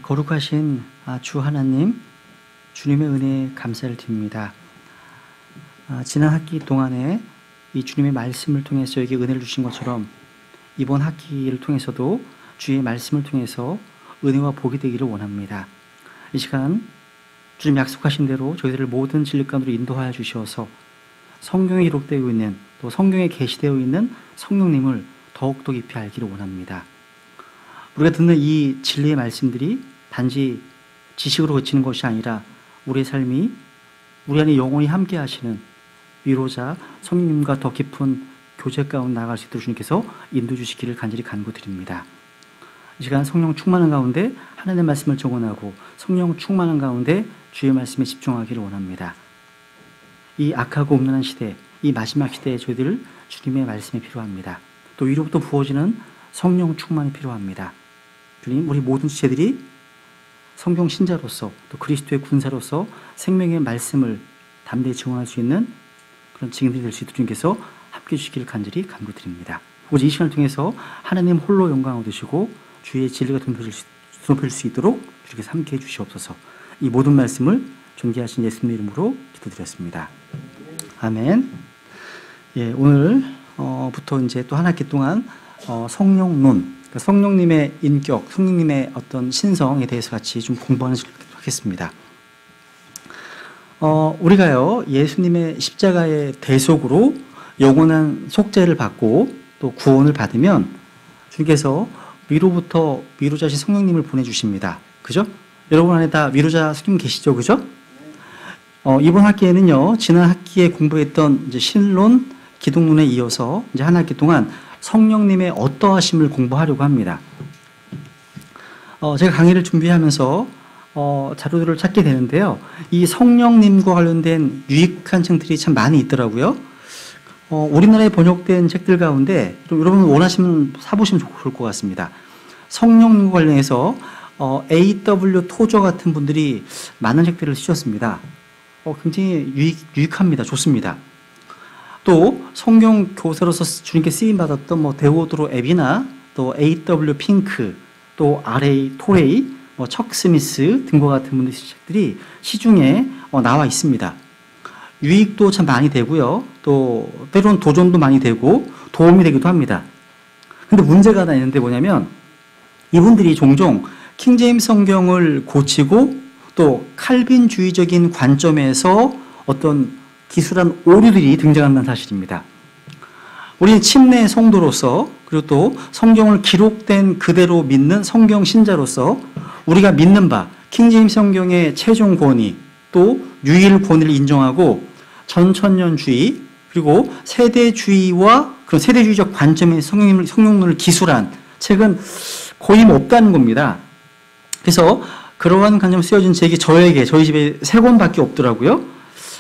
거룩하신 주 하나님, 주님의 은혜에 감사를 드립니다. 지난 학기 동안에 이 주님의 말씀을 통해서 저에게 은혜를 주신 것처럼 이번 학기를 통해서도 주의 말씀을 통해서 은혜와 복이 되기를 원합니다. 이 시간 주님 약속하신 대로 저희들을 모든 진리 가운데로 인도하여 주셔서 성경에 기록되어 있는, 또 성경에 계시되어 있는 성령님을 더욱더 깊이 알기를 원합니다. 우리가 듣는 이 진리의 말씀들이 단지 지식으로 그치는 것이 아니라 우리의 삶이 우리 안에 영원히 함께 하시는 위로자 성령님과 더 깊은 교제 가운데 나아갈 수 있도록 주님께서 인도 주시기를 간절히 간구드립니다. 이 시간 성령 충만한 가운데 하나님의 말씀을 정언하고 성령 충만한 가운데 주의 말씀에 집중하기를 원합니다. 이 악하고 음란한 시대, 이 마지막 시대에 저희들 주님의 말씀이 필요합니다. 또 위로부터 부어지는 성령 충만이 필요합니다. 주님, 우리 모든 지체들이 성경 신자로서 또 그리스도의 군사로서 생명의 말씀을 담대히 증언할 수 있는 그런 증인들이 될 수 있도록 주님께서 함께 해주시기를 간절히 간구드립니다. 오직 이 시간을 통해서 하나님 홀로 영광을 얻으시고 주의 진리가 드높일 수 있도록 주님께서 함께 해주시옵소서. 이 모든 말씀을 존귀하신 예수님의 이름으로 기도드렸습니다. 아멘. 예, 오늘부터 이제 또 한 학기 동안 성령론, 그러니까 성령님의 인격, 성령님의 어떤 신성에 대해서 같이 좀 공부하는 시간을 하겠습니다. 우리가요, 예수님의 십자가의 대속으로 영원한 속죄를 받고 또 구원을 받으면 주님께서 위로부터 위로자신 성령님을 보내주십니다. 그죠? 여러분 안에 다 위로자 성령 계시죠? 그죠? 이번 학기에는요, 지난 학기에 공부했던 이제 신론, 기독론에 이어서 이제 한 학기 동안 성령님의 어떠하심을 공부하려고 합니다. 제가 강의를 준비하면서 자료들을 찾게 되는데요. 이 성령님과 관련된 유익한 책들이 참 많이 있더라고요. 우리나라에 번역된 책들 가운데 여러분 원하시면 사보시면 좋을 것 같습니다. 성령님과 관련해서 A.W. 토저 같은 분들이 많은 책들을 쓰셨습니다. 굉장히 유익합니다. 좋습니다. 또 성경 교사로서 주님께 쓰임 받았던 데오드로 앱이나 또 A.W. 핑크, 또 R.A. 토레이, 척 스미스 등과 같은 분들의 책들이 시중에 나와 있습니다. 유익도 참 많이 되고요. 또 때로는 도전도 많이 되고 도움이 되기도 합니다. 근데 문제가 하나 있는데 뭐냐면 이분들이 종종 킹제임스 성경을 고치고 또 칼빈주의적인 관점에서 어떤 기술한 오류들이 등장한다는 사실입니다. 우리는 침례 성도로서 그리고 또 성경을 기록된 그대로 믿는 성경 신자로서 우리가 믿는 바 킹제임스 성경의 최종 권위 또 유일 권위를 인정하고 전천년주의 그리고 세대주의와 그런 세대주의적 관점의 성령론을 기술한 책은 거의 없다는 겁니다. 그래서 그러한 관점 쓰여진 책이 저희 집에 3권밖에 없더라고요.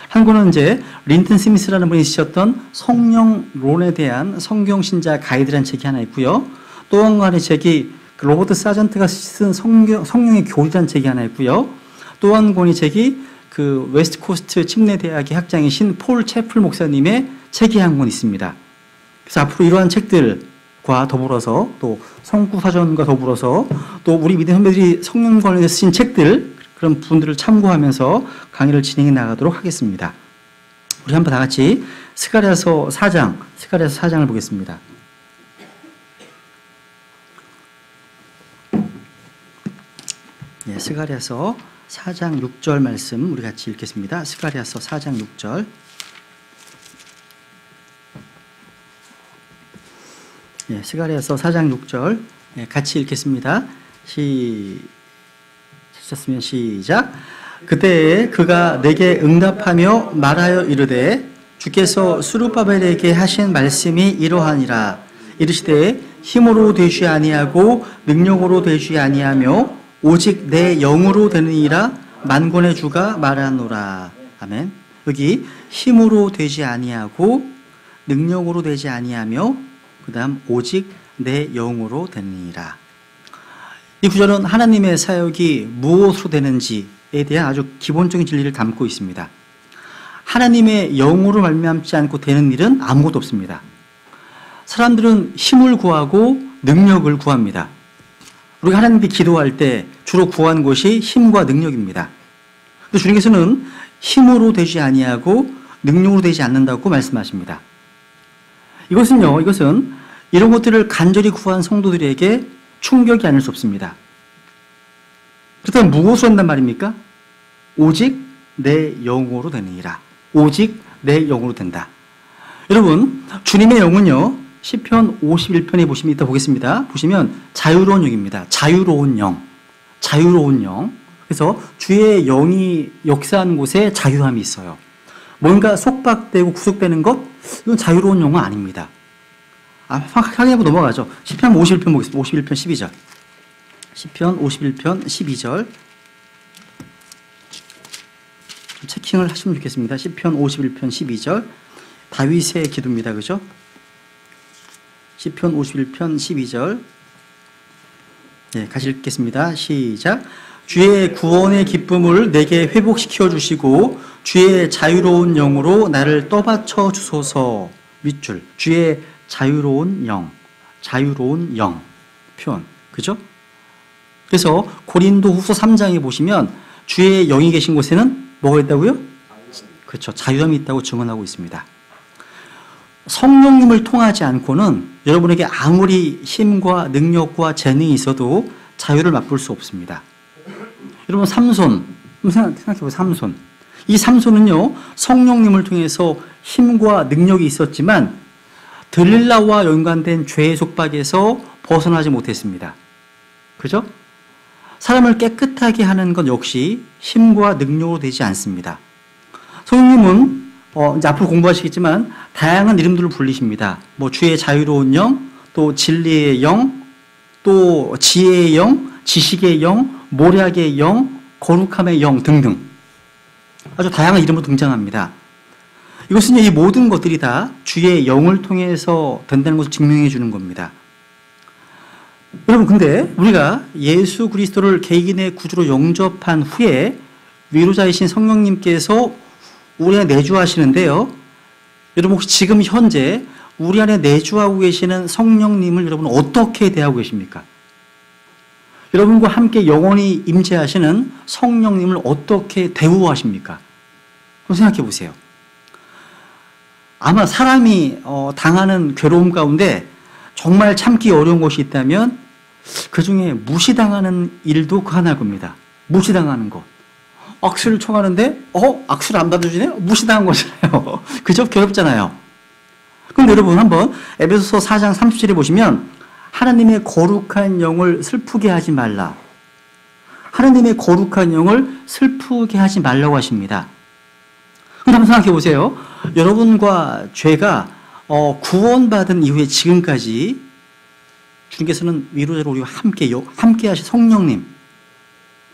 한 권은 이제 린튼 스미스라는 분이 쓰셨던 성령론에 대한 성경신자 가이드라는 책이 하나 있고요. 또 한 권의 책이 로버트 사전트가 쓴 성령의 교리라는 책이 하나 있고요. 또 한 권의 책이 그 웨스트 코스트 침례대학의 학장이신 폴 채플 목사님의 책이 한 권 있습니다. 그래서 앞으로 이러한 책들과 더불어서 또 성구사전과 더불어서 또 우리 믿음 선배들이 성령 관련해서 쓰신 책들 그런 부분들을 참고하면서 강의를 진행해 나가도록 하겠습니다. 우리 한번 다 같이 스가랴서 4장을 보겠습니다. 예, 스가랴서 4장 6절 말씀 우리 같이 읽겠습니다. 스가랴서 4장 6절. 예, 스가랴서 4장 6절. 예, 같이 읽겠습니다. 하셨으면 시작. 그때에 그가 내게 응답하며 말하여 이르되 주께서 스룹바벨에게 하신 말씀이 이러하니라. 이르시되 힘으로 되지 아니하고 능력으로 되지 아니하며 오직 내 영으로 되느니라. 만군의 주가 말하노라. 아멘. 여기 힘으로 되지 아니하고 능력으로 되지 아니하며 그 다음 오직 내 영으로 되느니라. 이 구절은 하나님의 사역이 무엇으로 되는지에 대한 아주 기본적인 진리를 담고 있습니다. 하나님의 영으로 말미암지 않고 되는 일은 아무것도 없습니다. 사람들은 힘을 구하고 능력을 구합니다. 우리가 하나님께 기도할 때 주로 구한 것이 힘과 능력입니다. 근데 주님께서는 힘으로 되지 아니하고 능력으로 되지 않는다고 말씀하십니다. 이것은 이런 것들을 간절히 구한 성도들에게 충격이 아닐 수 없습니다. 그렇다면 무엇으로 한단 말입니까? 오직 내 영으로 되느니라. 오직 내 영으로 된다. 여러분, 주님의 영은요, 시편 51편에 보시면 이따 보겠습니다. 보시면 자유로운 영입니다. 자유로운 영. 자유로운 영. 그래서 주의 영이 역사하는 곳에 자유함이 있어요. 뭔가 속박되고 구속되는 것, 이건 자유로운 영은 아닙니다. 확인하고 넘어가죠. 시편 51편 보겠습니다. 51편 12절. 시편 51편 12절. 체킹을 하시면 좋겠습니다. 시편 51편 12절. 다윗의 기도입니다. 그죠? 시편 51편 12절. 네, 같이 읽겠습니다. 시작. 주의 구원의 기쁨을 내게 회복시켜 주시고 주의 자유로운 영으로 나를 떠받쳐 주소서. 밑줄. 주의 자유로운 영. 자유로운 영. 표현. 그죠? 그래서 고린도 후서 3장에 보시면 주의 영이 계신 곳에는 뭐가 있다고요? 그렇죠. 자유함이 있다고 증언하고 있습니다. 성령님을 통하지 않고는 여러분에게 아무리 힘과 능력과 재능이 있어도 자유를 맛볼 수 없습니다. 여러분, 삼손. 생각해보세요. 삼손. 이 삼손은요, 성령님을 통해서 힘과 능력이 있었지만 들릴라와 연관된 죄의 속박에서 벗어나지 못했습니다. 그죠? 사람을 깨끗하게 하는 것 역시 힘과 능력으로 되지 않습니다. 성령님은 이제 앞으로 공부하시겠지만 다양한 이름들을 불리십니다. 뭐 주의 자유로운 영, 또 진리의 영, 또 지혜의 영, 지식의 영, 모략의 영, 거룩함의 영 등등 아주 다양한 이름으로 등장합니다. 이것은 이 모든 것들이 다 주의 영을 통해서 된다는 것을 증명해 주는 겁니다. 여러분, 근데 우리가 예수 그리스도를 개인의 구주로 영접한 후에 위로자이신 성령님께서 우리 안에 내주하시는데요. 여러분, 혹시 지금 현재 우리 안에 내주하고 계시는 성령님을 여러분은 어떻게 대하고 계십니까? 여러분과 함께 영원히 임재하시는 성령님을 어떻게 대우하십니까? 한번 생각해 보세요. 아마 사람이 당하는 괴로움 가운데 정말 참기 어려운 것이 있다면 그 중에 무시당하는 일도 그 하나일 겁니다. 무시당하는 것. 악수를 청하는데 악수를 안 받아주네? 무시당한 거잖아요. 그저 괴롭잖아요. 그럼 여러분 한번 에베소서 4장 30절에 보시면 하나님의 거룩한 영을 슬프게 하지 말라. 하나님의 거룩한 영을 슬프게 하지 말라고 하십니다. 그럼 한번 생각해 보세요. 여러분과 죄가 구원받은 이후에 지금까지 주님께서는 위로자로 우리와 함께 하신 성령님,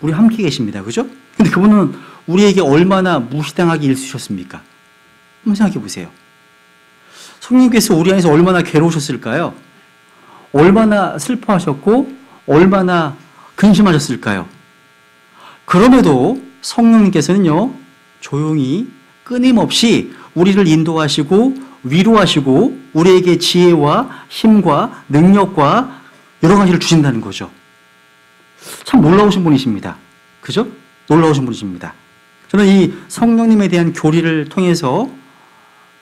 우리와 함께 계십니다. 그죠? 근데 그분은 우리에게 얼마나 무시당하게 일쓰셨습니까? 한번 생각해 보세요. 성령님께서 우리 안에서 얼마나 괴로우셨을까요? 얼마나 슬퍼하셨고 얼마나 근심하셨을까요? 그럼에도 성령님께서는요, 조용히 끊임없이 우리를 인도하시고 위로하시고 우리에게 지혜와 힘과 능력과 여러 가지를 주신다는 거죠. 참 놀라우신 분이십니다. 그죠? 놀라우신 분이십니다. 저는 이 성령님에 대한 교리를 통해서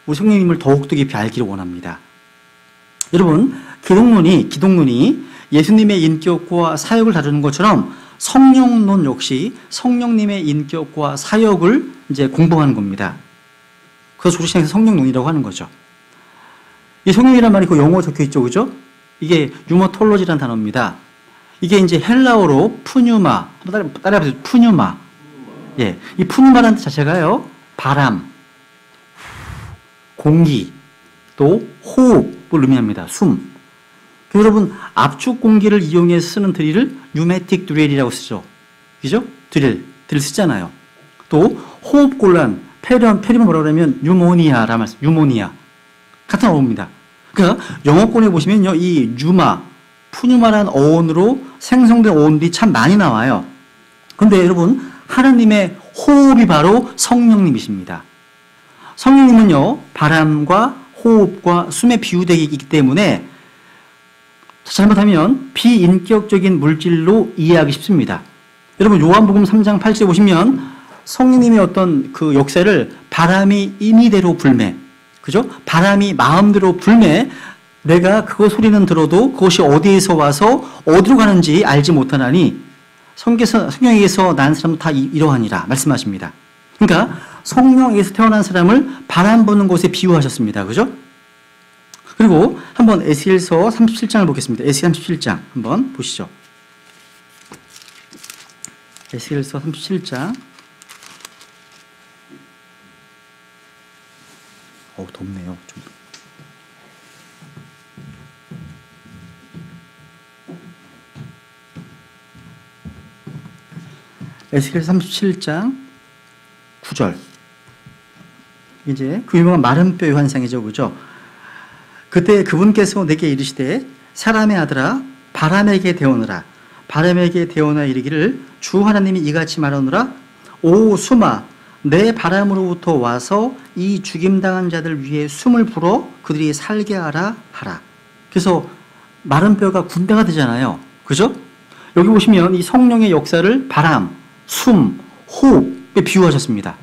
우리 성령님을 더욱더 깊이 알기를 원합니다. 여러분, 기독론이 예수님의 인격과 사역을 다루는 것처럼 성령론 역시 성령님의 인격과 사역을 이제 공부하는 겁니다. 그래서 조리시장에서 성령론이라고 하는 거죠. 이 성령이란 말이 그 영어로 적혀 있죠, 그죠? 이게 유머톨로지라는 단어입니다. 이게 이제 헬라어로 푸뉴마, 따라해보세요. 푸뉴마. 예, 이 푸뉴마라는 뜻 자체가요, 바람, 공기, 또 호흡을 의미합니다. 숨. 여러분, 압축 공기를 이용해서 쓰는 드릴을 뉴매틱 드릴이라고 쓰죠. 그죠? 드릴 쓰잖아요. 또 호흡곤란, 폐렴 뭐라고 하면 뉴모니아라 말씀, 뉴모니아 같은 어원입니다. 그러니까 영어권에 보시면요, 이 푸뉴마라는 어원으로 생성된 어원들이 참 많이 나와요. 그런데 여러분, 하나님의 호흡이 바로 성령님이십니다. 성령님은요, 바람과 호흡과 숨에 비유되기 있기 때문에 잘못하면 비인격적인 물질로 이해하기 쉽습니다. 여러분 요한복음 3장 8절에 보시면 성령님의 어떤 그 역사를 바람이 임의대로 불매, 그죠? 바람이 마음대로 불매, 내가 그거 소리는 들어도 그것이 어디에서 와서 어디로 가는지 알지 못하나니 성령에게서 난 사람 다 이러하니라 말씀하십니다. 그러니까 성령에게서 태어난 사람을 바람 부는 곳에 비유하셨습니다. 그죠? 그리고 한번 에스겔서 37장을 보겠습니다. 에스겔 37장 한번 보시죠. 에스겔서 37장. 덥네요. 좀. 에스겔 37장 9절. 이제 그 유명한 마른 뼈의 환상이죠. 그죠? 그때 그분께서 내게 이르시되 사람의 아들아 바람에게 대오느라 바람에게 대오나 이르기를 주 하나님이 이같이 말하노라 오 수마 내 바람으로부터 와서 이 죽임당한 자들 위에 숨을 불어 그들이 살게 하라 하라. 그래서 마른 뼈가 군대가 되잖아요. 그죠? 여기 보시면 이 성령의 역사를 바람, 숨, 호흡에 비유하셨습니다.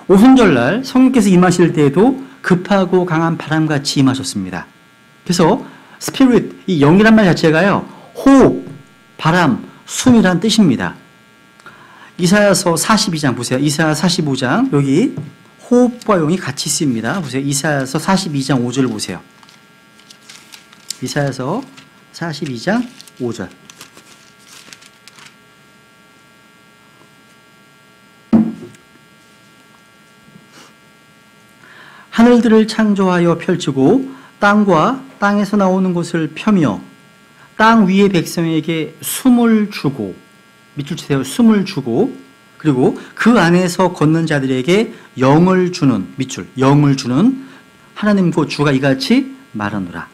오순절날 성령께서 임하실 때에도 급하고 강한 바람같이 임하셨습니다. 그래서 스피릿, 이 영이란 말 자체가요. 호흡, 바람, 숨이란 뜻입니다. 이사야서 42장 보세요. 이사야 45장 여기 호흡과 영이 같이 쓰입니다. 보세요. 이사야서 42장 5절 보세요. 이사야서 42장 5절. 하늘들을 창조하여 펼치고 땅과 땅에서 나오는 것을 펴며 땅 위의 백성에게 숨을 주고 밑줄 치세요. 숨을 주고 그리고 그 안에서 걷는 자들에게 영을 주는 밑줄 영을 주는 하나님 그 주가 이같이 말하노라.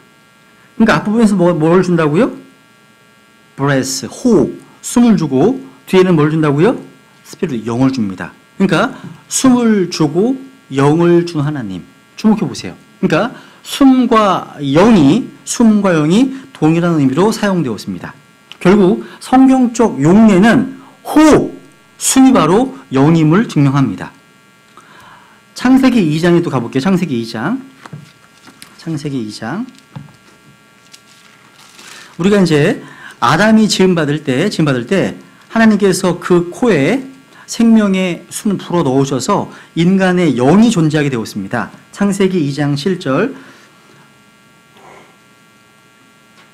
그러니까 앞부분에서 뭘 준다고요? breath, 호흡, 숨을 주고 뒤에는 뭘 준다고요? 스피릿, 영을 줍니다. 그러니까 숨을 주고 영을 주는 하나님. 주목해 보세요. 그러니까 숨과 영이 동일한 의미로 사용되었습니다. 결국 성경적 용례는 호흡, 숨이 바로 영임을 증명합니다. 창세기 2장에 또 가볼게요. 창세기 2장. 우리가 이제 아담이 지음받을 때 하나님께서 그 코에 생명의 숨을 불어 넣으셔서 인간의 영이 존재하게 되었습니다. 창세기 2장 7절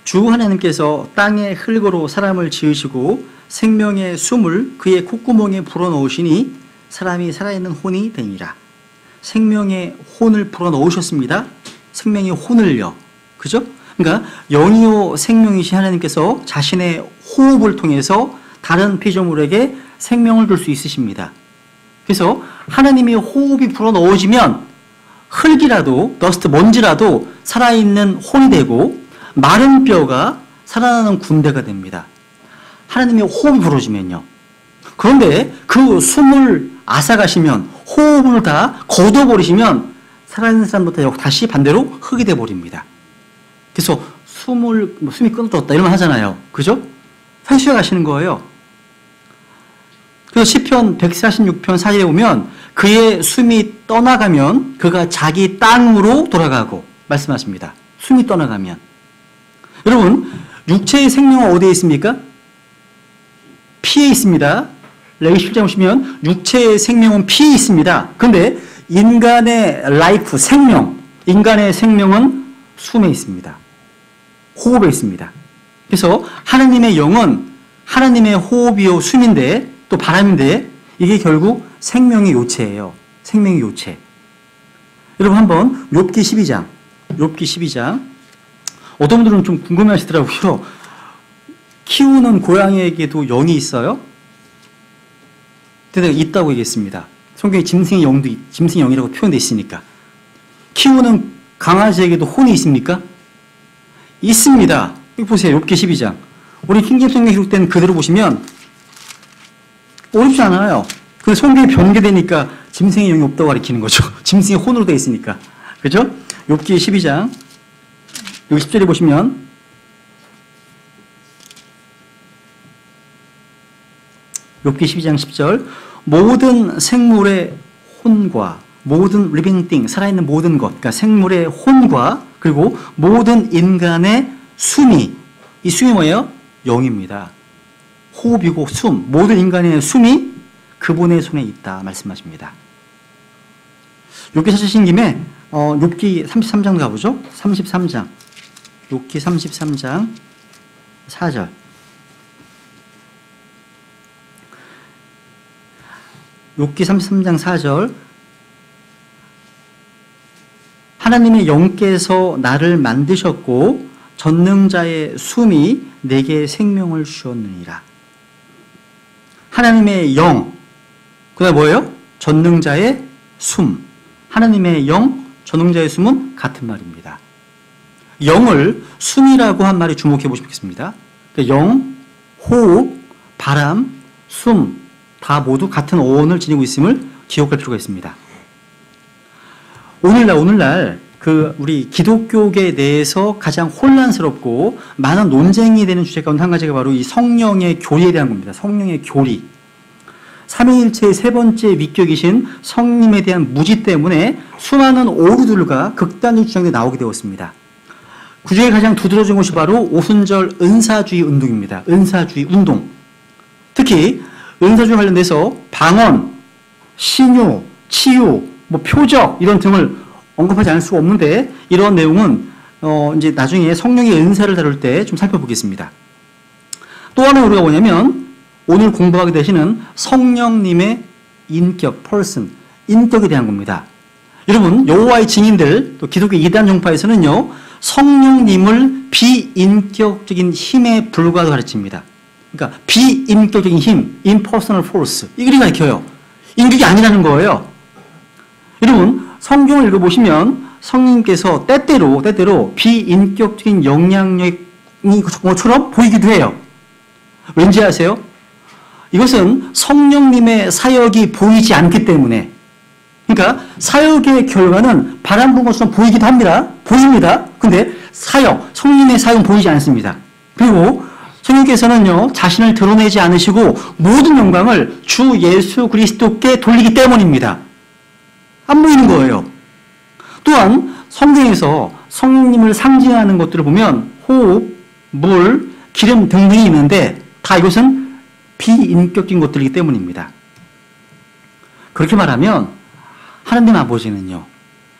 주 하나님께서 땅의 흙으로 사람을 지으시고 생명의 숨을 그의 콧구멍에 불어넣으시니 사람이 살아있는 혼이 되니라. 생명의 혼을 불어넣으셨습니다. 생명의 혼을요. 그죠? 그러니까 영이요 생명이신 하나님께서 자신의 호흡을 통해서 다른 피조물에게 생명을 줄 수 있으십니다. 그래서 하나님의 호흡이 불어넣어지면 흙이라도 더스트 먼지라도 살아있는 혼이 되고 마른 뼈가 살아나는 군대가 됩니다. 하나님의 호흡이 불어지면요. 그런데 그 숨을 앗아가시면 호흡을 다 걷어버리시면 살아있는 사람부터 다시 반대로 흙이 돼버립니다. 그래서 숨이 끊어졌다 이러면 하잖아요. 그죠? 회수해 가시는 거예요. 그래서 시편 146편 4절에 보면 그의 숨이 떠나가면 그가 자기 땅으로 돌아가고 말씀하십니다. 숨이 떠나가면. 여러분 육체의 생명은 어디에 있습니까? 피에 있습니다. 레위 10장 보시면 육체의 생명은 피에 있습니다. 그런데 인간의 라이프, 인간의 생명은 숨에 있습니다. 호흡에 있습니다. 그래서 하나님의 영은 하나님의 호흡이요 숨인데 또 바람인데 이게 결국 생명의 요체예요. 생명의 요체. 여러분 한번 욥기 12장 어떤 분들은 좀 궁금해하시더라고요. 키우는 고양이에게도 영이 있어요? 근데 있다고 얘기했습니다. 성경에 짐승의 영이라고 표현되어 있으니까. 키우는 강아지에게도 혼이 있습니까? 있습니다. 여기 보세요. 욥기 12장. 우리 킹제임스 성경에 기록된 그대로 보시면 어렵지 않아요. 근데 성경이 변개되니까 짐승의 영이 없다고 가리키는 거죠. 짐승의 혼으로 되어 있으니까. 그죠? 욥기 12장. 여기 10절에 보시면 욥기 12장 10절 모든 생물의 혼과 모든 living thing, 살아있는 모든 것, 그러니까 생물의 혼과 그리고 모든 인간의 숨이, 이 숨이 뭐예요? 영입니다. 호흡이고 숨, 모든 인간의 숨이 그분의 손에 있다 말씀하십니다. 욥기 찾으신 김에 욥기 33장 가보죠. 33장, 욥기 33장 4절. 욥기 33장 4절 하나님의 영께서 나를 만드셨고 전능자의 숨이 내게 생명을 주었느니라. 하나님의 영, 그다음에 뭐예요? 전능자의 숨. 하나님의 영, 전능자의 숨은 같은 말입니다. 영을 숨이라고 한 말에 주목해 보시면 좋겠습니다. 영, 호흡, 바람, 숨 다 모두 같은 어원을 지니고 있음을 기억할 필요가 있습니다. 오늘날 우리 기독교계 내에서 가장 혼란스럽고 많은 논쟁이 되는 주제 가운데 한 가지가 바로 이 성령의 교리에 대한 겁니다. 성령의 교리. 삼위일체의 세 번째 위격이신 성님에 대한 무지 때문에 수많은 오류들과 극단적 주장이 나오게 되었습니다. 그 중에 가장 두드러진 것이 바로 오순절 은사주의 운동입니다. 은사주의 운동. 특히 은사주의 관련돼서 방언, 신유, 치유, 표적 이런 등을 언급하지 않을 수가 없는데 이런 내용은 이제 나중에 성령의 은사를 다룰 때 좀 살펴보겠습니다. 또 하나 우리가 뭐냐면 오늘 공부하게 되시는 성령님의 인격, person, 인격에 대한 겁니다. 여러분 여호와의 증인들 또 기독교 이단 종파에서는요 성령님을 비인격적인 힘에 불과하다고 가르칩니다. 그러니까 비인격적인 힘, impersonal force 이걸 가르쳐요. 인격이 아니라는 거예요. 여러분 성경을 읽어보시면 성령님께서 때때로 비인격적인 영향력이 것처럼 보이기도 해요. 왠지 아세요? 이것은 성령님의 사역이 보이지 않기 때문에 그러니까 사역의 결과는 바람 부은 것처럼 보이기도 합니다. 보입니다. 근데 성령님의 사역은 보이지 않습니다. 그리고 성령께서는요 자신을 드러내지 않으시고 모든 영광을 주 예수 그리스도께 돌리기 때문입니다. 안 보이는 거예요. 또한 성경에서 성령님을 상징하는 것들을 보면 호흡, 물, 기름 등등이 있는데 다 이것은 비인격적인 것들이기 때문입니다. 그렇게 말하면 하나님 아버지는요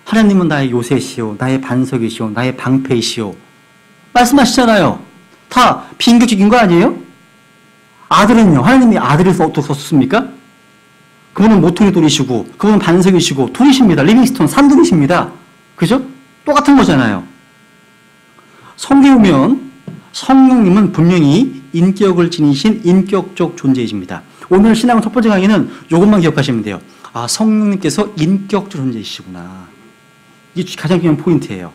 하나님은 나의 요새시오, 나의 반석이시오, 나의 방패이시오 말씀하시잖아요. 다 비인격적인 거 아니에요? 아들은요 하나님이 아들에서 어떻게 썼습니까? 그분은 모퉁이 돌이시고 그분은 반석이시고 돌이십니다. 리빙스톤 산둥이십니다. 그죠? 똑같은 거잖아요. 성경에 보면 성령님은 분명히 인격을 지니신 인격적 존재이십니다. 오늘 신앙의 첫 번째 강의는 이것만 기억하시면 돼요. 아 성령님께서 인격적 존재이시구나. 이게 가장 중요한 포인트예요.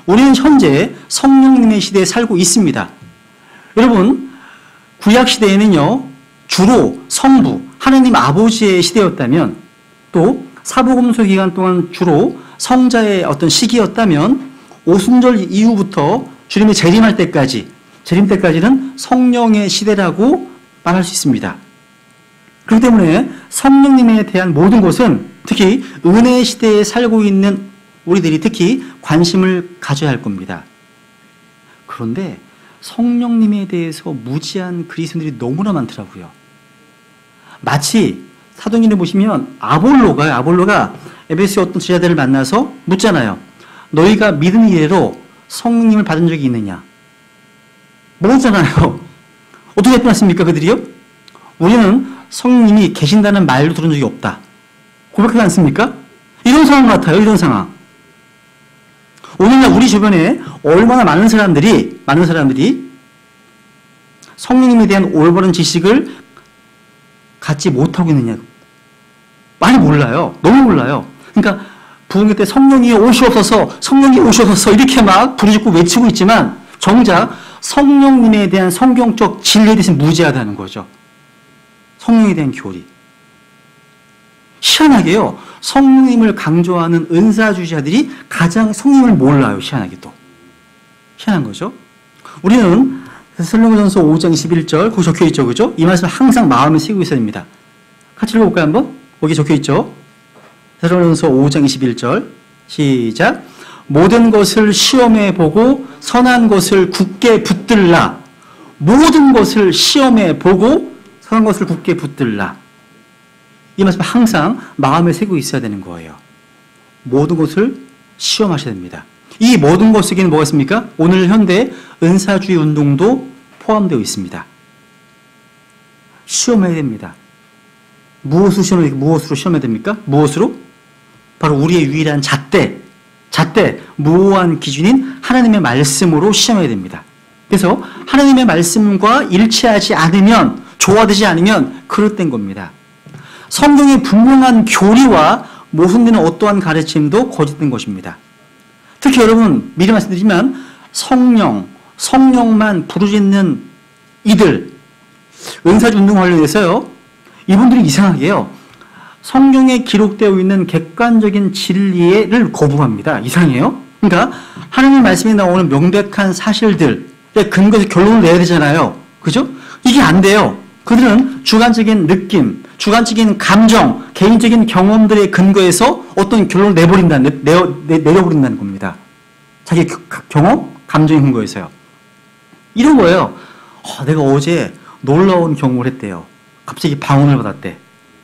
우리는 현재 성령님의 시대에 살고 있습니다. 여러분 구약 시대에는요 주로 성부 하나님 아버지의 시대였다면 또 사복음서 기간 동안 주로 성자의 어떤 시기였다면 오순절 이후부터 주님이 재림할 때까지는 성령의 시대라고 말할 수 있습니다. 그렇기 때문에 성령님에 대한 모든 것은 특히 은혜의 시대에 살고 있는 우리들이 특히 관심을 가져야 할 겁니다. 그런데 성령님에 대해서 무지한 그리스도인들이 너무나 많더라고요. 마치 사도행전에 보시면 아볼로가 에베소의 어떤 제자들을 만나서 묻잖아요. 너희가 믿은 이래로 성령님을 받은 적이 있느냐? 모르잖아요. 어떻게 답변했습니까 그들이요? 우리는 성령님이 계신다는 말도 들은 적이 없다. 고백하지 않습니까? 이런 상황 같아요. 이런 상황. 오늘날 우리 주변에 얼마나 많은 사람들이 성령님에 대한 올바른 지식을 갖지 못하고 있느냐. 많이 몰라요. 너무 몰라요. 그러니까 부흥회 때 성령이 오시옵소서 이렇게 막 부르짖고 외치고 있지만 정작 성령님에 대한 성경적 진리에 대해서 무지하다는 거죠. 성령에 대한 교리. 희한하게요. 성령님을 강조하는 은사주의자들이 가장 성령을 몰라요. 희한하게도. 희한한 거죠. 우리는 데살로니가전서 5장 21절 거기 적혀 있죠, 그죠? 이 말씀 항상 마음에 새기고 있어야 됩니다. 같이 읽어볼까요, 한번? 거기 적혀 있죠. 데살로니가전서 5장 21절 시작. 모든 것을 시험해 보고 선한 것을 굳게 붙들라. 모든 것을 시험해 보고 선한 것을 굳게 붙들라. 이 말씀 항상 마음에 새기고 있어야 되는 거예요. 모든 것을 시험하셔야 됩니다. 이 모든 것에게는 뭐가 있습니까? 오늘 현대 은사주의 운동도 포함되어 있습니다. 시험해야 됩니다. 무엇으로 시험해야 됩니까? 무엇으로? 바로 우리의 유일한 잣대, 무오한 기준인 하나님의 말씀으로 시험해야 됩니다. 그래서 하나님의 말씀과 일치하지 않으면, 조화되지 않으면 그릇된 겁니다. 성경의 분명한 교리와 모순되는 어떠한 가르침도 거짓된 것입니다. 특히 여러분 미리 말씀드리지만 성령만 부르짖는 이들, 은사주 운동 관련해서요, 이분들이 이상하게요, 성경에 기록되어 있는 객관적인 진리를 거부합니다. 이상해요. 그러니까 하나님 말씀에 나오는 명백한 사실들에 근거해서 결론을 내야 되잖아요. 그죠? 이게 안 돼요. 그들은 주관적인 느낌, 주관적인 감정, 개인적인 경험들에 근거해서 어떤 결론을 내려버린다는 겁니다. 자기 경험, 감정에 근거해서요. 이런 거예요. 내가 어제 놀라운 경험을 했대요. 갑자기 방언을 받았대.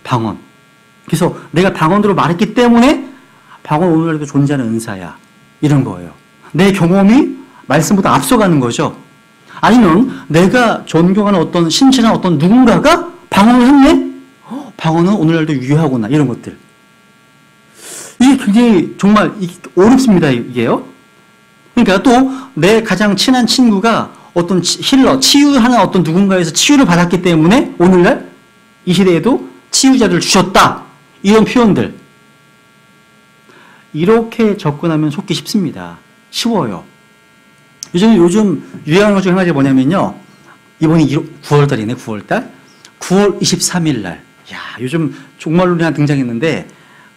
방언. 그래서 내가 방언으로 말했기 때문에 방언 오늘날도 존재하는 은사야. 이런 거예요. 내 경험이 말씀보다 앞서가는 거죠. 아니면 내가 존경하는 어떤 신실한 어떤 누군가가 방언을 했네? 방언은 오늘날도 유효하구나. 이런 것들. 이게 굉장히 정말 어렵습니다. 이게요. 그러니까 또 내 가장 친한 친구가 어떤 힐러, 치유하는 어떤 누군가에서 치유를 받았기 때문에 오늘날 이 시대에도 치유자를 주셨다. 이런 표현들. 이렇게 접근하면 속기 쉽습니다. 쉬워요. 요즘 유행하는 것 중에 한 가지가 뭐냐면요. 이번이 9월달이네, 9월달. 9월 23일 날. 야, 요즘 종말론이 하나 등장했는데,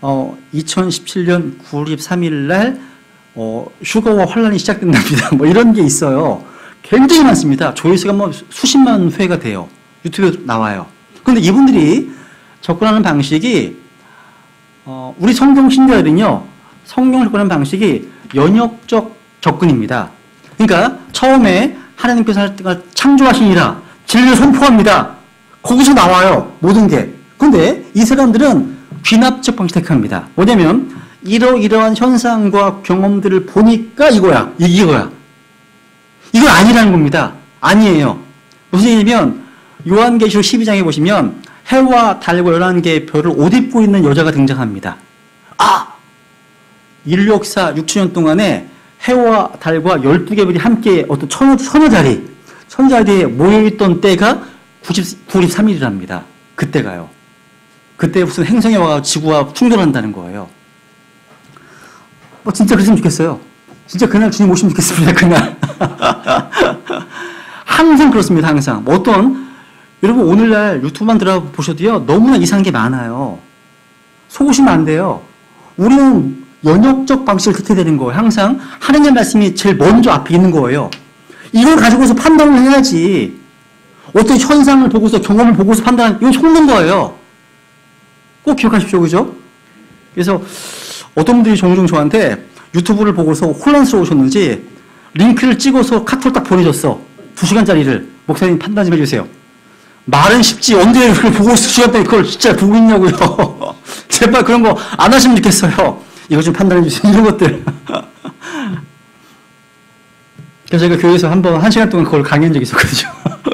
2017년 9월 23일 날, 휴거와 환란이 시작된답니다. 뭐 이런 게 있어요. 굉장히 많습니다. 조회수가 뭐 수십만 회가 돼요. 유튜브에 나와요. 그런데 이분들이 접근하는 방식이, 우리 성경 신자들은요, 성경을 접근하는 방식이 연역적 접근입니다. 그러니까 처음에 하나님께서 창조하시니라 진리를 선포합니다. 거기서 나와요. 모든 게. 그런데 이 사람들은 귀납적 방식을 택합니다. 뭐냐면 이러이러한 현상과 경험들을 보니까 이거야. 이거야. 이건 아니라는 겁니다. 아니에요. 무슨 얘기냐면 요한계시록 12장에 보시면 해와 달과 11개의 별을 옷 입고 있는 여자가 등장합니다. 인류 역사 6천년 동안에 해와 달과 12개 별이 함께 어떤 천여자리에 모여있던 때가 93일이랍니다. 그때가요. 그때 무슨 행성에 와서 지구와 충돌한다는 거예요. 진짜 그랬으면 좋겠어요. 진짜 그날 주님 오시면 좋겠습니다. 그날. 항상 그렇습니다. 항상. 여러분 오늘날 유튜브만 들어보셔도요. 너무나 이상한 게 많아요. 속으시면 안 돼요. 우리는 연역적 방식을 택해야 되는 거예요. 항상 하나님의 말씀이 제일 먼저 앞에 있는 거예요. 이걸 가지고서 판단을 해야지. 어떤 현상을 보고서 경험을 보고서 판단하는 이건 속는 거예요. 꼭 기억하십시오. 그죠? 그래서 어떤 분들이 종종 저한테 유튜브를 보고서 혼란스러우셨는지 링크를 찍어서 카톡을 딱 보내줬어. 2시간짜리를. 목사님 판단 좀 해주세요. 말은 쉽지 언제 그걸 보고 시간대 그걸 진짜 보고 있냐고요. 제발 그런 거 안 하시면 좋겠어요. 이거 좀 판단해 주세요. 이런 것들. 그래서 제가 교회에서 한번 1시간 동안 그걸 강의한 적이 있었거든요.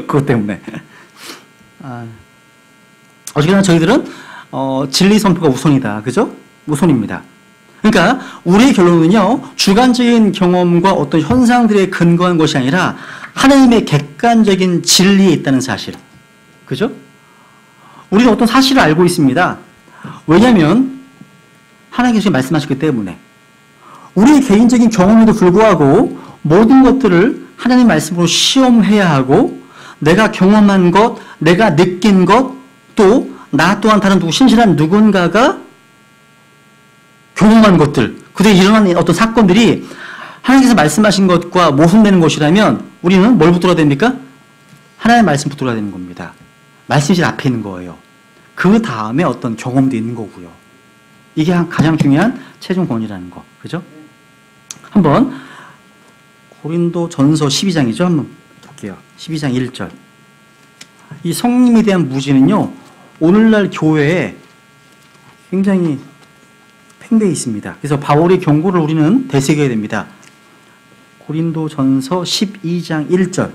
그것 때문에. 어쨌거나 저희들은 진리 선포가 우선이다. 그죠? 우선입니다. 그러니까 우리의 결론은요. 주관적인 경험과 어떤 현상들에 근거한 것이 아니라 하나님의 객관적인 진리에 있다는 사실. 그죠? 우리는 어떤 사실을 알고 있습니다. 왜냐하면 하나님께서 말씀하셨기 때문에. 우리의 개인적인 경험에도 불구하고 모든 것들을 하나님 말씀으로 시험해야 하고 내가 경험한 것, 내가 느낀 것, 또 나 또한 다른 신실한 누군가가 경험한 것들, 그들에 일어난 어떤 사건들이 하나님께서 말씀하신 것과 모순되는 것이라면 우리는 뭘 붙들어야 됩니까? 하나님의 말씀 붙들어야 되는 겁니다. 말씀이 제일 앞에 있는 거예요. 그 다음에 어떤 경험도 있는 거고요. 이게 가장 중요한 최종 권위라는 거. 그죠? 한번 고린도전서 12장이죠. 한번 볼게요. 12장 1절. 이 성령님에 대한 무지는요, 오늘날 교회에 굉장히 팽배해 있습니다. 그래서 바울의 경고를 우리는 되새겨야 됩니다. 고린도전서 12장 1절.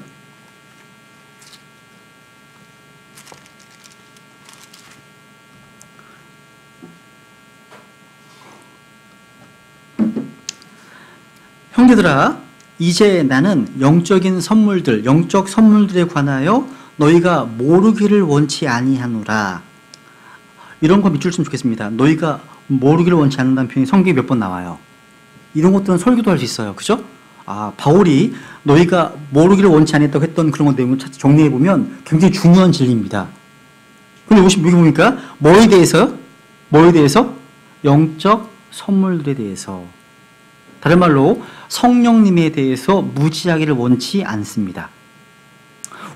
형제들아, 이제 나는 영적 선물들에 관하여 너희가 모르기를 원치 아니하노라. 이런 거 밑줄 좀 좋겠습니다. 너희가 모르기를 원치 않는다는 표현이 성경에 몇 번 나와요. 이런 것들은 설교도 할 수 있어요. 그죠? 바울이 너희가 모르기를 원치 않았다고 했던 그런 내용을 정리해보면 굉장히 중요한 진리입니다. 근데 여기 보니까 뭐에 대해서요? 뭐에 대해서? 영적 선물들에 대해서. 다른 말로 성령님에 대해서 무지하기를 원치 않습니다.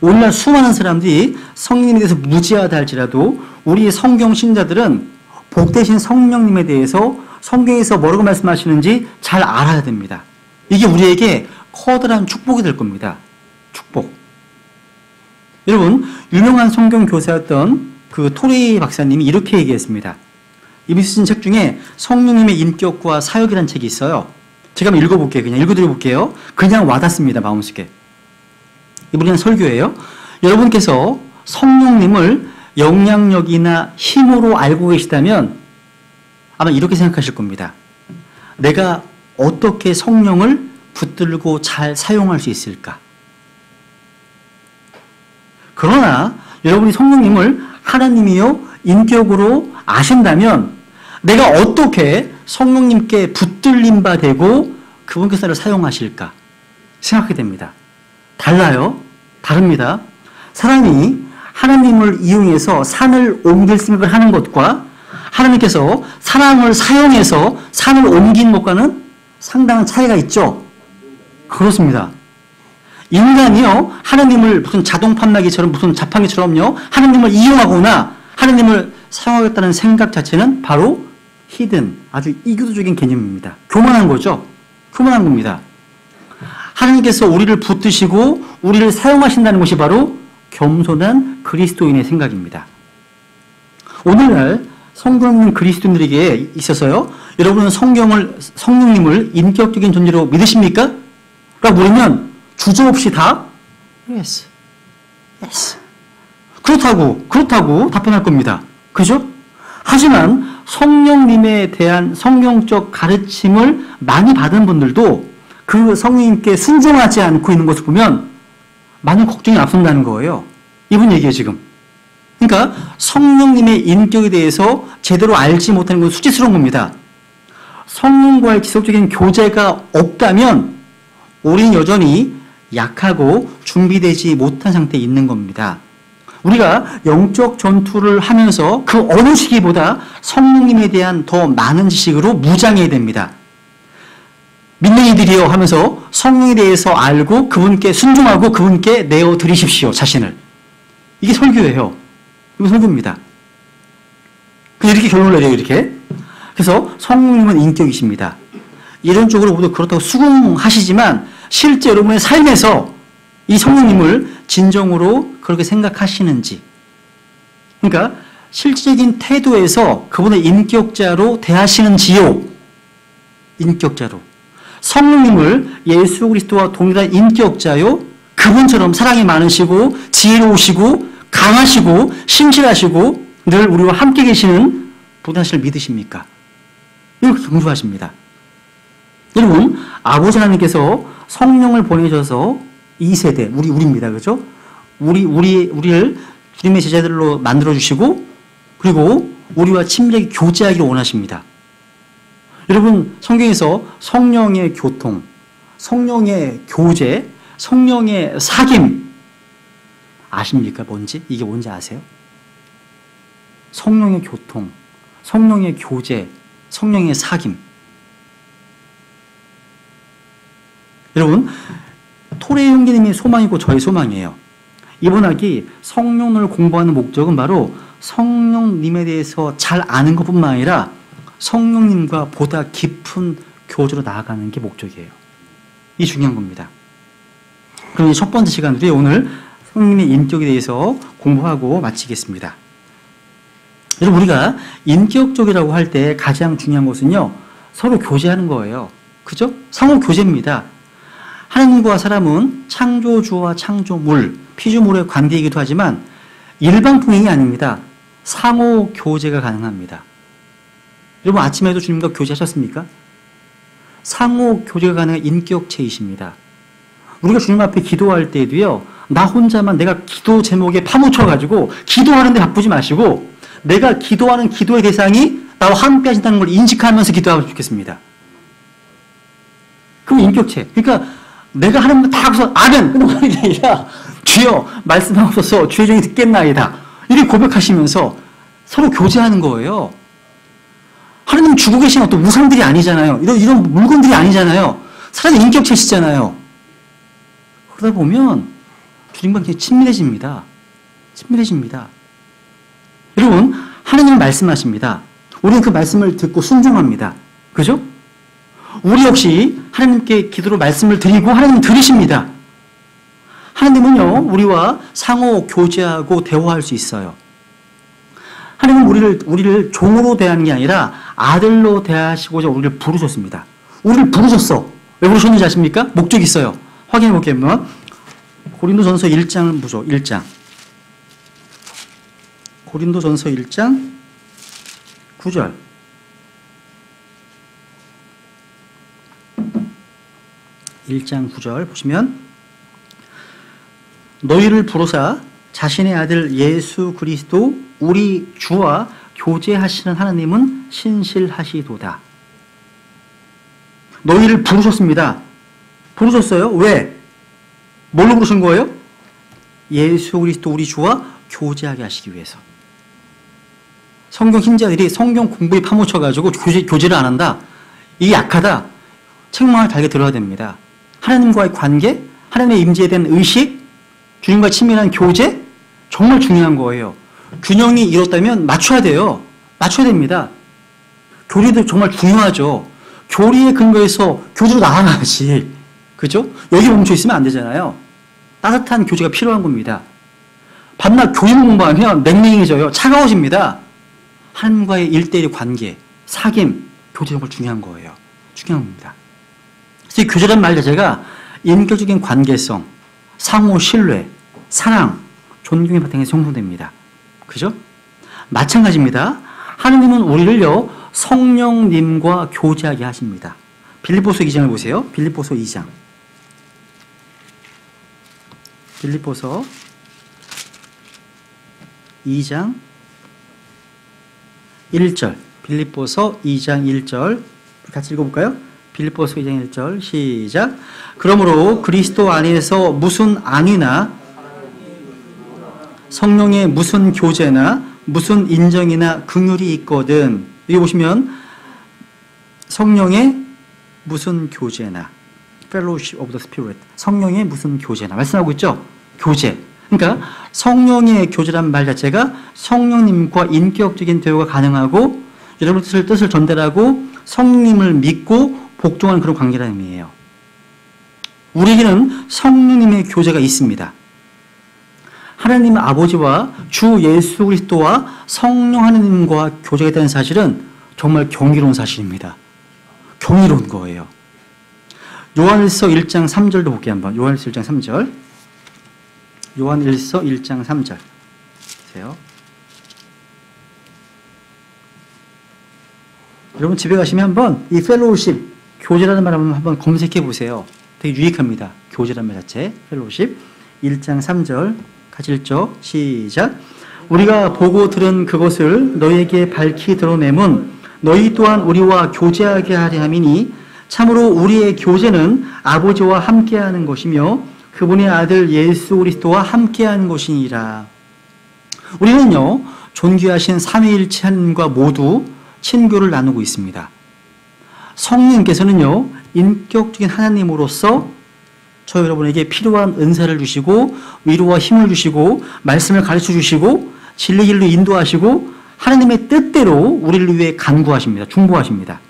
오늘날 수많은 사람들이 성령님에 대해서 무지하다 할지라도 우리 성경 신자들은 복되신 성령님에 대해서 성경에서 뭐라고 말씀하시는지 잘 알아야 됩니다. 이게 우리에게 커다란 축복이 될 겁니다. 축복. 여러분, 유명한 성경 교사였던 그 토레이 박사님이 이렇게 얘기했습니다. 이분이 쓰신 책 중에 성령님의 인격과 사역이라는 책이 있어요. 제가 한번 읽어볼게요. 그냥 읽어드려볼게요. 그냥 와닿습니다. 마음속에. 이번에는 설교예요. 여러분께서 성령님을 영향력이나 힘으로 알고 계시다면 아마 이렇게 생각하실 겁니다. 내가 어떻게 성령을 붙들고 잘 사용할 수 있을까? 그러나 여러분이 성령님을 하나님이요 인격으로 아신다면 내가 어떻게 성령님께 붙들림 바 되고 그분께서 나를 사용하실까 생각하게 됩니다. 달라요. 다릅니다. 사람이 하나님을 이용해서 산을 옮길 생각을 하는 것과 하나님께서 사람을 사용해서 산을 옮긴 것과는 상당한 차이가 있죠. 그렇습니다. 인간이요, 하나님을 무슨 자동 판매기처럼 무슨 자판기처럼요, 하나님을 이용하거나 하나님을 사용하겠다는 생각 자체는 바로 히든, 아주 이교도적인 개념입니다. 교만한 거죠. 교만한 겁니다. 하나님께서 우리를 붙드시고 우리를 사용하신다는 것이 바로 겸손한 그리스도인의 생각입니다. 오늘날 성경은 그리스도인들에게 있어서요, 여러분은 성령님을 인격적인 존재로 믿으십니까? 라고 물으면 주저없이 다 yes, yes. 그렇다고 답변할 겁니다. 그죠? 하지만 성령님에 대한 성경적 가르침을 많이 받은 분들도 그 성령님께 순종하지 않고 있는 것을 보면 많은 걱정이 앞선다는 거예요. 이분 얘기예요, 지금. 그러니까 성령님의 인격에 대해서 제대로 알지 못하는 건 수치스러운 겁니다. 성령과의 지속적인 교제가 없다면 우리는 여전히 약하고 준비되지 못한 상태에 있는 겁니다. 우리가 영적 전투를 하면서 그 어느 시기보다 성령님에 대한 더 많은 지식으로 무장해야 됩니다. 믿는 이들이여 하면서 성령에 대해서 알고 그분께 순종하고 그분께 내어드리십시오, 자신을. 이게 설교예요. 이거 설교입니다. 이렇게 결론을 내려요, 이렇게. 그래서 성령님은 인격이십니다. 이론적으로 모두 그렇다고 수긍하시지만 실제 여러분의 삶에서 이 성령님을 진정으로 그렇게 생각하시는지, 그러니까 실질적인 태도에서 그분의 인격자로 대하시는지요. 인격자로. 성령님을 예수 그리스도와 동일한 인격자요, 그분처럼 사랑이 많으시고 지혜로우시고 강하시고 신실하시고 늘 우리와 함께 계시는 분 하나님을 믿으십니까? 이렇게 강조하십니다. 여러분, 아버지 하나님께서 성령을 보내셔서 이 세대, 우리입니다. 그죠? 우리를 주님의 제자들로 만들어주시고, 그리고 우리와 친밀하게 교제하기를 원하십니다. 여러분, 성경에서 성령의 교통, 성령의 교제, 성령의 사귐, 아십니까? 뭔지? 이게 뭔지 아세요? 성령의 교통, 성령의 교제, 성령의 사귐. 여러분, 토레 형제님의 소망이고 저의 소망이에요. 이번 학기 성령을 공부하는 목적은 바로 성령님에 대해서 잘 아는 것뿐만 아니라 성령님과 보다 깊은 교제로 나아가는 게 목적이에요. 이 중요한 겁니다. 그럼 첫 번째 시간 우리 오늘 성령님의 인격에 대해서 공부하고 마치겠습니다. 여러분, 우리가 인격적이라고 할 때 가장 중요한 것은요, 서로 교제하는 거예요. 그죠? 상호 교제입니다. 하나님과 사람은 창조주와 창조물, 피조물의 관계이기도 하지만 일방통행이 아닙니다. 상호 교제가 가능합니다. 여러분, 아침에도 주님과 교제하셨습니까? 상호 교제가 가능한 인격체이십니다. 우리가 주님 앞에 기도할 때에도요, 나 혼자만 내가 기도 제목에 파묻혀가지고 기도하는데 바쁘지 마시고 내가 기도하는 기도의 대상이 나와 함께 하신다는 걸 인식하면서 기도하면 좋겠습니다. 그럼 인격체. 그러니까 내가 하나님을 다 하고서 아멘! 끝나는 게 아니라 주여 말씀하옵소서 주의 종이 듣겠나이다. 이렇게 고백하시면서 서로 교제하는 거예요. 하나님 주고 계신 어떤 우상들이 아니잖아요. 이런 물건들이 아니잖아요. 사람의 인격체시잖아요. 그러다 보면 주님과 굉장히 친밀해집니다. 친밀해집니다. 여러분, 하나님은 말씀하십니다. 우리는 그 말씀을 듣고 순종합니다. 그죠? 우리 역시 하나님께 기도로 말씀을 드리고 하나님은 들으십니다. 하나님은요, 우리와 상호 교제하고 대화할 수 있어요. 하나님은 우리를 종으로 대하는 게 아니라 아들로 대하시고자 우리를 부르셨습니다. 우리를 부르셨어. 왜 부르셨는지 아십니까? 목적이 있어요. 확인해 볼게요. 한번. 고린도전서 1장을 보죠. 1장. 고린도전서 1장 9절. (1장 9절) 보시면 너희를 부르사 자신의 아들 예수 그리스도 우리 주와 교제하시는 하나님은 신실하시도다. 너희를 부르셨습니다. 부르셨어요? 왜? 뭘로 부르신 거예요? 예수 그리스도 우리 주와 교제하게 하시기 위해서. 성경 신자들이 성경 공부에 파묻혀가지고 교제를 안 한다. 이게 약하다. 책망을 달게 들어야 됩니다. 하나님과의 관계, 하나님의 임재에 대한 의식, 주님과 친밀한 교제, 정말 중요한 거예요. 균형이 이렇다면 맞춰야 돼요. 맞춰야 됩니다. 교리도 정말 중요하죠. 교리에 근거해서 교제로 나아가야지. 그죠? 여기 멈춰 있으면 안 되잖아요. 따뜻한 교제가 필요한 겁니다. 밤낮 교리 공부하면 냉랭해져요. 차가워집니다. 하나님과의 1:1 관계, 사귐, 교제 정말 중요한 거예요. 중요한 겁니다. 그래서 이 교제란 말 자체가 인격적인 관계성, 상호 신뢰, 사랑, 존경의 바탕에서 형성됩니다. 그죠? 마찬가지입니다. 하나님은 우리를요, 성령님과 교제하게 하십니다. 빌립보서 2장을 보세요. 빌립보서 2장. 빌립보서 2장 1절. 빌립보서 2장 1절. 같이 읽어볼까요? 빌립보서 2장 1절 시작. 그러므로 그리스도 안에서 무슨 안위나 성령의 무슨 교제나 무슨 인정이나 긍휼이 있거든. 여기 보시면 성령의 무슨 교제나 Fellowship of the Spirit, 성령의 무슨 교제나 말씀하고 있죠? 교제. 그러니까 성령의 교제란 말 자체가 성령님과 인격적인 대화가 가능하고 여러분의 뜻을 전달하고 성령님을 믿고 복종하는 그런 관계라는 의미예요. 우리에게는 성령님의 교제가 있습니다. 하나님 아버지와 주 예수 그리스도와 성령 하나님과 교제가 있다는 사실은 정말 경이로운 사실입니다. 경이로운 거예요. 요한일서 1장 3절도 볼게요. 한번. 요한일서 1장 3절. 요한일서 1장 3절. 보세요. 여러분 집에 가시면 한번 이 펠로우십, 교제라는 말 한번 검색해 보세요. 되게 유익합니다. 교제라는 말 자체. 펠로우십 1장 3절 같이 읽죠. 시작. 우리가 보고 들은 그것을 너희에게 밝히 드러내면 너희 또한 우리와 교제하게 하려 함이니 참으로 우리의 교제는 아버지와 함께하는 것이며 그분의 아들 예수 그리스도와 함께하는 것이니라. 우리는요, 존귀하신 삼위일체 하나님과 모두 친교를 나누고 있습니다. 성령님께서는요, 인격적인 하나님으로서 저 여러분에게 필요한 은사를 주시고 위로와 힘을 주시고 말씀을 가르쳐 주시고 진리 길로 인도하시고 하나님의 뜻대로 우리를 위해 간구하십니다. 중보하십니다.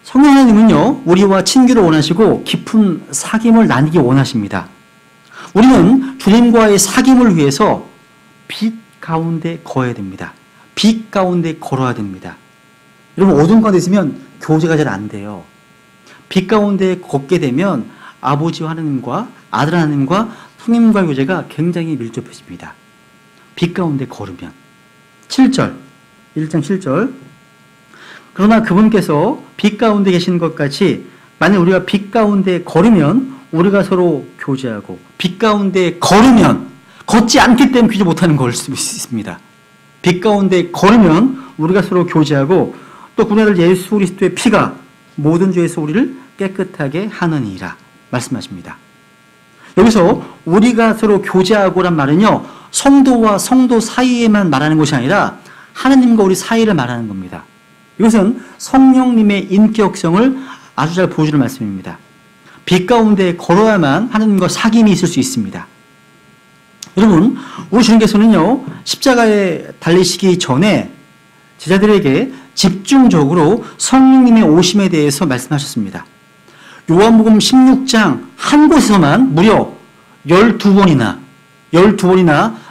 성령 하나님은요, 우리와 친교를 원하시고 깊은 사귐을 나누기 원하십니다. 우리는 주님과의 사귐을 위해서 빛 가운데 거해야 됩니다. 빛 가운데 걸어야 됩니다. 여러분, 어둠 가운데 있으면 교제가 잘 안 돼요. 빛 가운데 걷게 되면 아버지 하나님과 아들 하나님과 성령님과의 교제가 굉장히 밀접해집니다. 빛 가운데 걸으면. 7절, 1장 7절. 그러나 그분께서 빛 가운데 계신 것 같이 만약 우리가 빛 가운데 걸으면 우리가 서로 교제하고 빛 가운데 걸으면 걷지 않기 때문에 교제 못하는 걸 수 있습니다. 빛 가운데 걸으면 우리가 서로 교제하고 또 그분 아들 예수 그리스도의 피가 모든 죄에서 우리를 깨끗하게 하느니라 말씀하십니다. 여기서 우리가 서로 교제하고란 말은요, 성도와 성도 사이에만 말하는 것이 아니라 하나님과 우리 사이를 말하는 겁니다. 이것은 성령님의 인격성을 아주 잘 보여주는 말씀입니다. 빛 가운데 걸어야만 하나님과 사귐이 있을 수 있습니다. 여러분, 우리 주님께서는요, 십자가에 달리시기 전에 제자들에게 집중적으로 성령님의 오심에 대해서 말씀하셨습니다. 요한복음 16장 한 곳에서만 무려 12번이나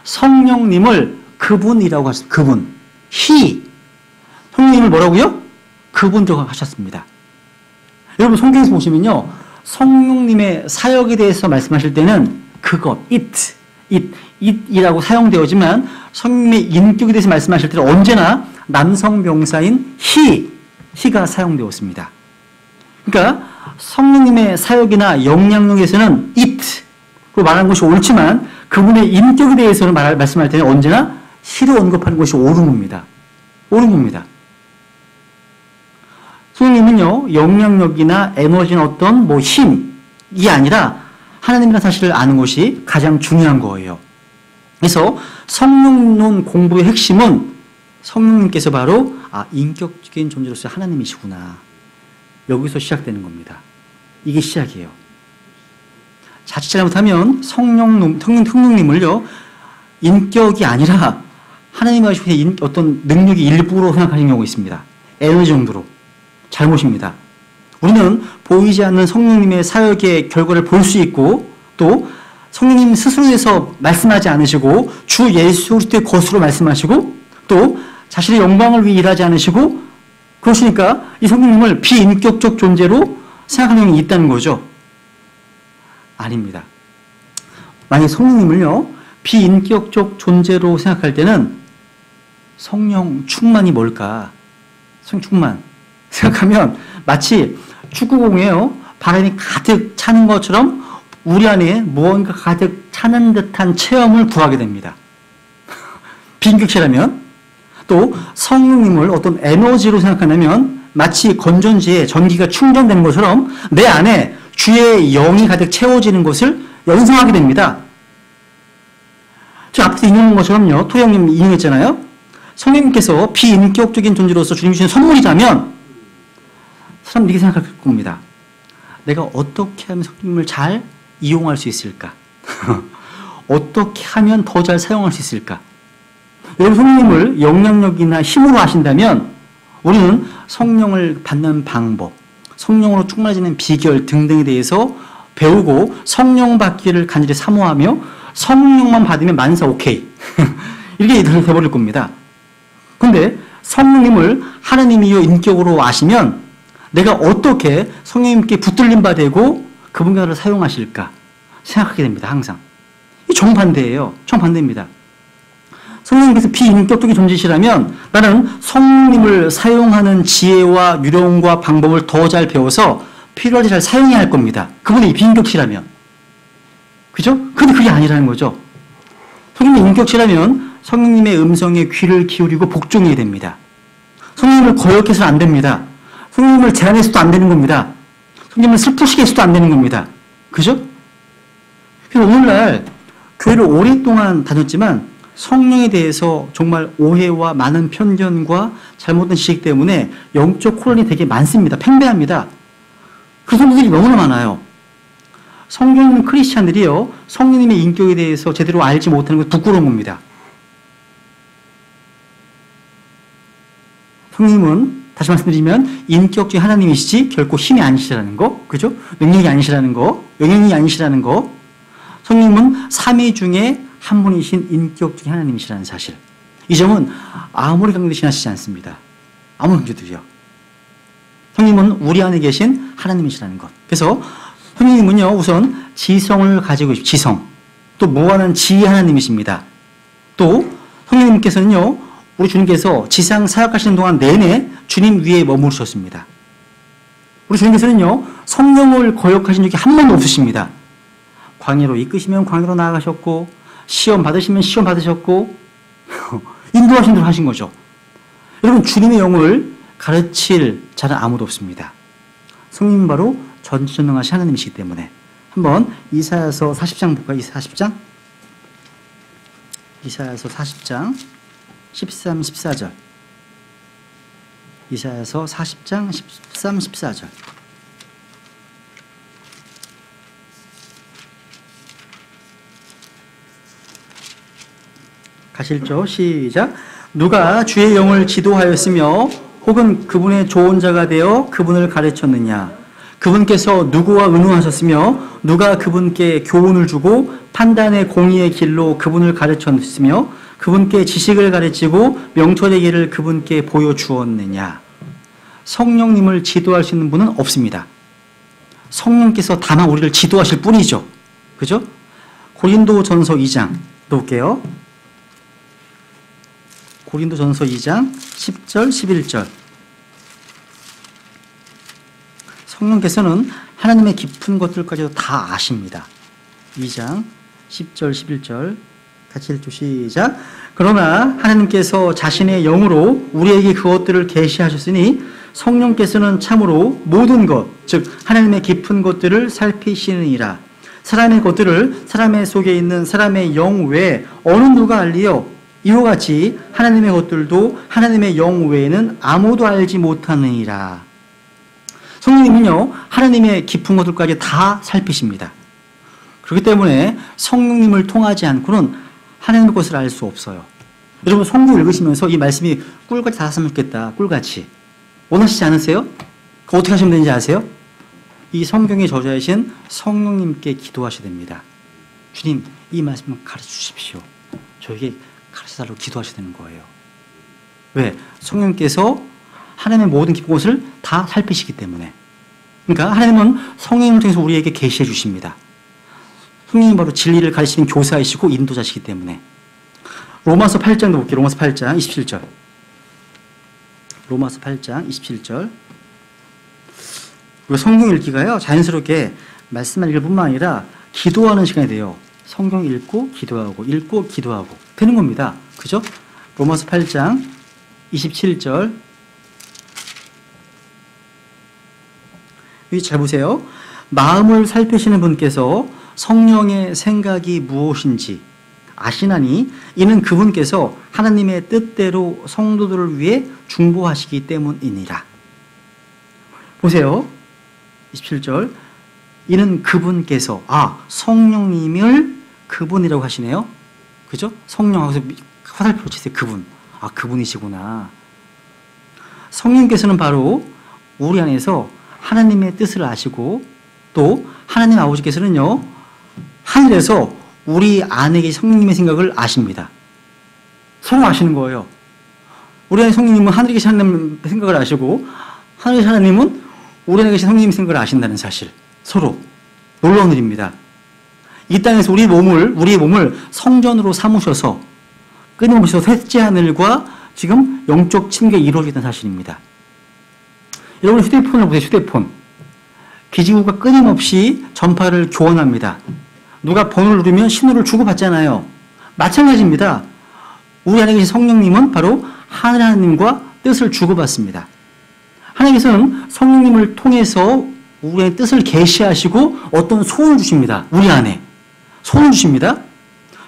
성령님을 그분이라고 하셨습니다. 그분. 성령님을 뭐라고요? 그분이라고 하셨습니다. 여러분, 성경에서 보시면요, 성령님의 사역에 대해서 말씀하실 때는 그것, it이라고 사용되어지만 성령님의 인격에 대해서 말씀하실 때는 언제나 남성 명사인 he가 사용되었습니다. 그러니까 성령님의 사역이나 영향력에서는 it로 말하는 것이 옳지만 그분의 인격에 대해서는 말씀할 때는 언제나 he로 언급하는 것이 옳은 겁니다. 옳은 겁니다. 성령님은요, 영향력이나 에너지나 어떤 힘이 아니라 하나님이라는 사실을 아는 것이 가장 중요한 거예요. 그래서 성령론 공부의 핵심은 성령님께서 바로 인격적인 존재로서 하나님이시구나. 여기서 시작되는 겁니다. 이게 시작이에요. 자칫 잘못하면 성령님을요, 인격이 아니라 하나님의 어떤 능력이 일부로 생각하시는 경우가 있습니다. 에너지 정도로. 잘못입니다. 우리는 보이지 않는 성령님의 사역의 결과를 볼 수 있고 또 성령님 스스로에서 말씀하지 않으시고 주 예수 그리스도의 것으로 말씀하시고 또 자신의 영광을 위해 일하지 않으시고 그러시니까 이 성령님을 비인격적 존재로 생각하는 경우가 있다는 거죠. 아닙니다. 만약 성령님을요, 비인격적 존재로 생각할 때는 성령 충만이 뭘까? 성령 충만 생각하면 마치 축구공에요, 바람이 가득 차는 것처럼 우리 안에 무언가 가득 차는 듯한 체험을 구하게 됩니다. 비인격체라면 또 성령님을 어떤 에너지로 생각하면 마치 건전지에 전기가 충전되는 것처럼 내 안에 주의 영이 가득 채워지는 것을 연상하게 됩니다. 저 앞에서 인용한 것처럼요, 토형님 인용했잖아요. 성령님께서 비인격적인 존재로서 주님이 주신 선물이라면 사람 이렇게 생각할 겁니다. 내가 어떻게 하면 성령님을 잘 이용할 수 있을까? 어떻게 하면 더 잘 사용할 수 있을까? 여러분, 성령님을 영향력이나 힘으로 하신다면 우리는 성령을 받는 방법, 성령으로 충만해지는 비결 등등에 대해서 배우고 성령 받기를 간절히 사모하며 성령만 받으면 만사 오케이 이렇게 돼버릴 겁니다. 그런데 성령님을 하나님이요 인격으로 아시면 내가 어떻게 성령님께 붙들림 바 되고 그분과 나를 사용하실까 생각하게 됩니다. 항상. 이 정반대예요. 정반대입니다. 성령님께서 비인격적인 존재시라면 나는 성령님을 사용하는 지혜와 유령과 방법을 더 잘 배워서 필요할 때 잘 사용해야 할 겁니다. 그분이 비인격시라면. 그죠? 근데 그게 아니라는 거죠. 성령님의 인격시라면 성령님의 음성에 귀를 기울이고 복종해야 됩니다. 성령님을 거역해서는 안 됩니다. 성령님을 제한해서도 안 되는 겁니다. 성령님을 슬프시게 해서도 안 되는 겁니다. 그죠? 그래서 오늘날 교회를 오랫동안 다녔지만 성령에 대해서 정말 오해와 많은 편견과 잘못된 지식 때문에 영적 혼란이 되게 많습니다. 팽배합니다. 그 성도들이 너무나 많아요. 성경 읽는 크리스찬들이요, 성령님의 인격에 대해서 제대로 알지 못하는 건 부끄러운 겁니다. 성령님은 다시 말씀드리면 인격적인 하나님이시지 결코 힘이 아니시라는 거, 그죠? 능력이 아니시라는 거, 영향이 아니시라는 거. 성령님은 삼위 중에 한 분이신 인격적인 하나님이시라는 사실. 이 점은 아무리 강조도 지나치지 않습니다. 아무리 강조도요. 성령님은 우리 안에 계신 하나님이시라는 것. 그래서 성령님은요, 우선 지성을 가지고 계시고, 지성. 또 무한한 지혜 하나님이십니다. 또 성령님께서는요, 우리 주님께서 지상 사역하시는 동안 내내 주님 위에 머무르셨습니다. 우리 주님께서는요, 성령을 거역하신 적이 한 번도 없으십니다. 광야로 이끄시면 광야로 나아가셨고, 시험 받으시면 시험 받으셨고, 인도하신 대로 하신 거죠. 여러분, 주님의 영을 가르칠 자는 아무도 없습니다. 성령님은 바로 전지전능하신 하나님이시기 때문에. 한번 이사야서 40장 볼까요? 40장? 이사야서 40장 13, 14절. 이사야서 40장 13, 14절. 가실죠? 시작. 누가 주의 영을 지도하였으며 혹은 그분의 좋은 자가 되어 그분을 가르쳤느냐? 그분께서 누구와 의논하셨으며 누가 그분께 교훈을 주고 판단의 공의의 길로 그분을 가르쳤으며 그분께 지식을 가르치고 명철의 길을 그분께 보여주었느냐? 성령님을 지도할 수 있는 분은 없습니다. 성령께서 다만 우리를 지도하실 뿐이죠. 그죠? 고린도전서 2장 놓을게요. 고린도전서 2장 10절 11절. 성령께서는 하나님의 깊은 것들까지도 다 아십니다. 2장 10절 11절 같이 읽죠. 시작. 그러나 하나님께서 자신의 영으로 우리에게 그것들을 계시하셨으니 성령께서는 참으로 모든 것, 즉 하나님의 깊은 것들을 살피시느니라. 사람의 것들을 사람의 속에 있는 사람의 영 외에 어느 누가 알리요? 이와 같이 하나님의 것들도 하나님의 영 외에는 아무도 알지 못하느니라. 성령님은요, 하나님의 깊은 것들까지 다 살피십니다. 그렇기 때문에 성령님을 통하지 않고는 하나님의 것을 알 수 없어요. 여러분, 성경 읽으시면서 이 말씀이 꿀같이 닿았으면 좋겠다. 꿀같이. 원하시지 않으세요? 어떻게 하시면 되는지 아세요? 이 성경의 저자이신 성령님께 기도하셔야 됩니다. 주님, 이 말씀을 가르쳐 주십시오. 저에게 가르쳐달라고 기도하셔야 되는 거예요. 왜? 성령님께서 하나님의 모든 깊은 곳을 다 살피시기 때문에. 그러니까 하나님은 성령님을 통해서 우리에게 계시해 주십니다. 성령님 바로 진리를 가르치는 교사이시고 인도자시기 때문에. 로마서 8장도 볼게요. 로마서 8장 27절. 로마서 8장 27절. 우리가 성경 읽기가요, 자연스럽게 말씀만 읽을 뿐만 아니라 기도하는 시간이 돼요. 성경 읽고 기도하고 읽고 기도하고 되는 겁니다. 그죠? 로마서 8장 27절. 여기 잘 보세요. 마음을 살피시는 분께서 성령의 생각이 무엇인지 아시나니 이는 그분께서 하나님의 뜻대로 성도들을 위해 중보하시기 때문이니라. 보세요. 27절. 이는 그분께서, 성령님을 그분이라고 하시네요. 그죠? 성령하고서 화살표로 치세요. 그분. 그분이시구나. 성령께서는 바로 우리 안에서 하나님의 뜻을 아시고 또 하나님 아버지께서는요, 하늘에서 우리 안에 계신 성령님의 생각을 아십니다. 서로 아시는 거예요. 우리 안에 성령님은 하늘에 계신 하나님의 생각을 아시고 하늘에 계신 하나님은 우리 안에 계신 성령님의 생각을 아신다는 사실. 서로 놀라운 일입니다. 이 땅에서 우리의 몸을 성전으로 삼으셔서 끊임없이 셋째 하늘과 지금 영적 친교가 이루어지는 사실입니다. 여러분, 휴대폰을 보세요. 휴대폰. 기지국가 끊임없이 전파를 교환합니다. 누가 번호를 누르면 신호를 주고받잖아요. 마찬가지입니다. 우리 안에 계신 성령님은 바로 하늘 하나님과 뜻을 주고받습니다. 하나님께서는 성령님을 통해서 우리의 뜻을 계시하시고 어떤 소원을 주십니다. 우리 안에 소원을 주십니다.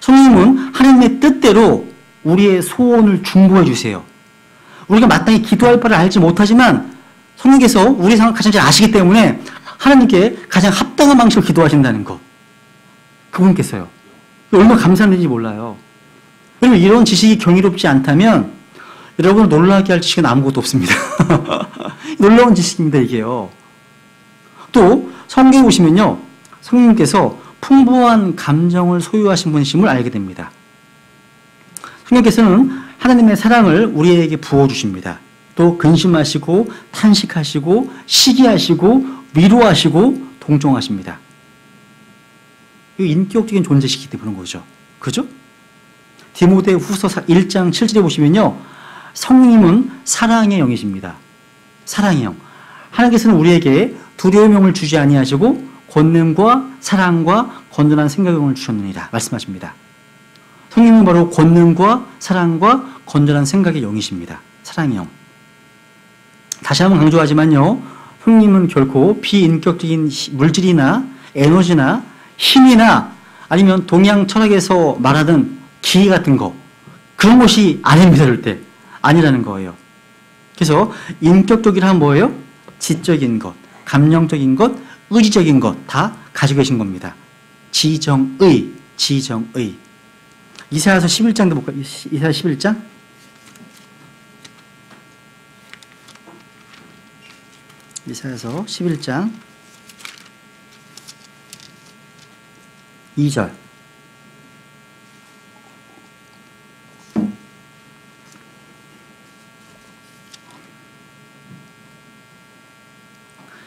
성령님은 하나님의 뜻대로 우리의 소원을 중보해 주세요. 우리가 마땅히 기도할 바를 알지 못하지만 성령께서 우리 상황을 가장 잘 아시기 때문에 하나님께 가장 합당한 방식으로 기도하신다는 거. 그분께서요. 얼마나 감사한 일인지 몰라요. 여러분, 이런 지식이 경이롭지 않다면 여러분을 놀라게 할 지식은 아무것도 없습니다. 놀라운 지식입니다, 이게요. 또 성경에 보시면요, 성령님께서 풍부한 감정을 소유하신 분이심을 알게 됩니다. 성령께서는 하나님의 사랑을 우리에게 부어주십니다. 또 근심하시고 탄식하시고 시기하시고 위로하시고 동정하십니다. 이 인격적인 존재시기 때문에 그런 거죠. 그죠? 디모데후서 1장 7절에 보시면요, 성령님은 사랑의 영이십니다. 사랑의 영. 하나님께서는 우리에게 두려움의 영을 주지 아니하시고 권능과 사랑과 건전한 생각의 영을 주셨느니라 말씀하십니다. 성령님은 바로 권능과 사랑과 건전한 생각의 영이십니다. 사랑의 영. 다시 한번 강조하지만요, 성령님은 결코 비인격적인 물질이나 에너지나 힘이나 아니면 동양 철학에서 말하던 기회 같은 거, 그런 것이 아닙니다. 절대 아니라는 거예요. 그래서 인격적이란 뭐예요? 지적인 것, 감정적인 것, 의지적인 것 다 가지고 계신 겁니다. 지정의. 이사야서 11장도 볼까요? 이사야 11장. 이사야서 11장 2절.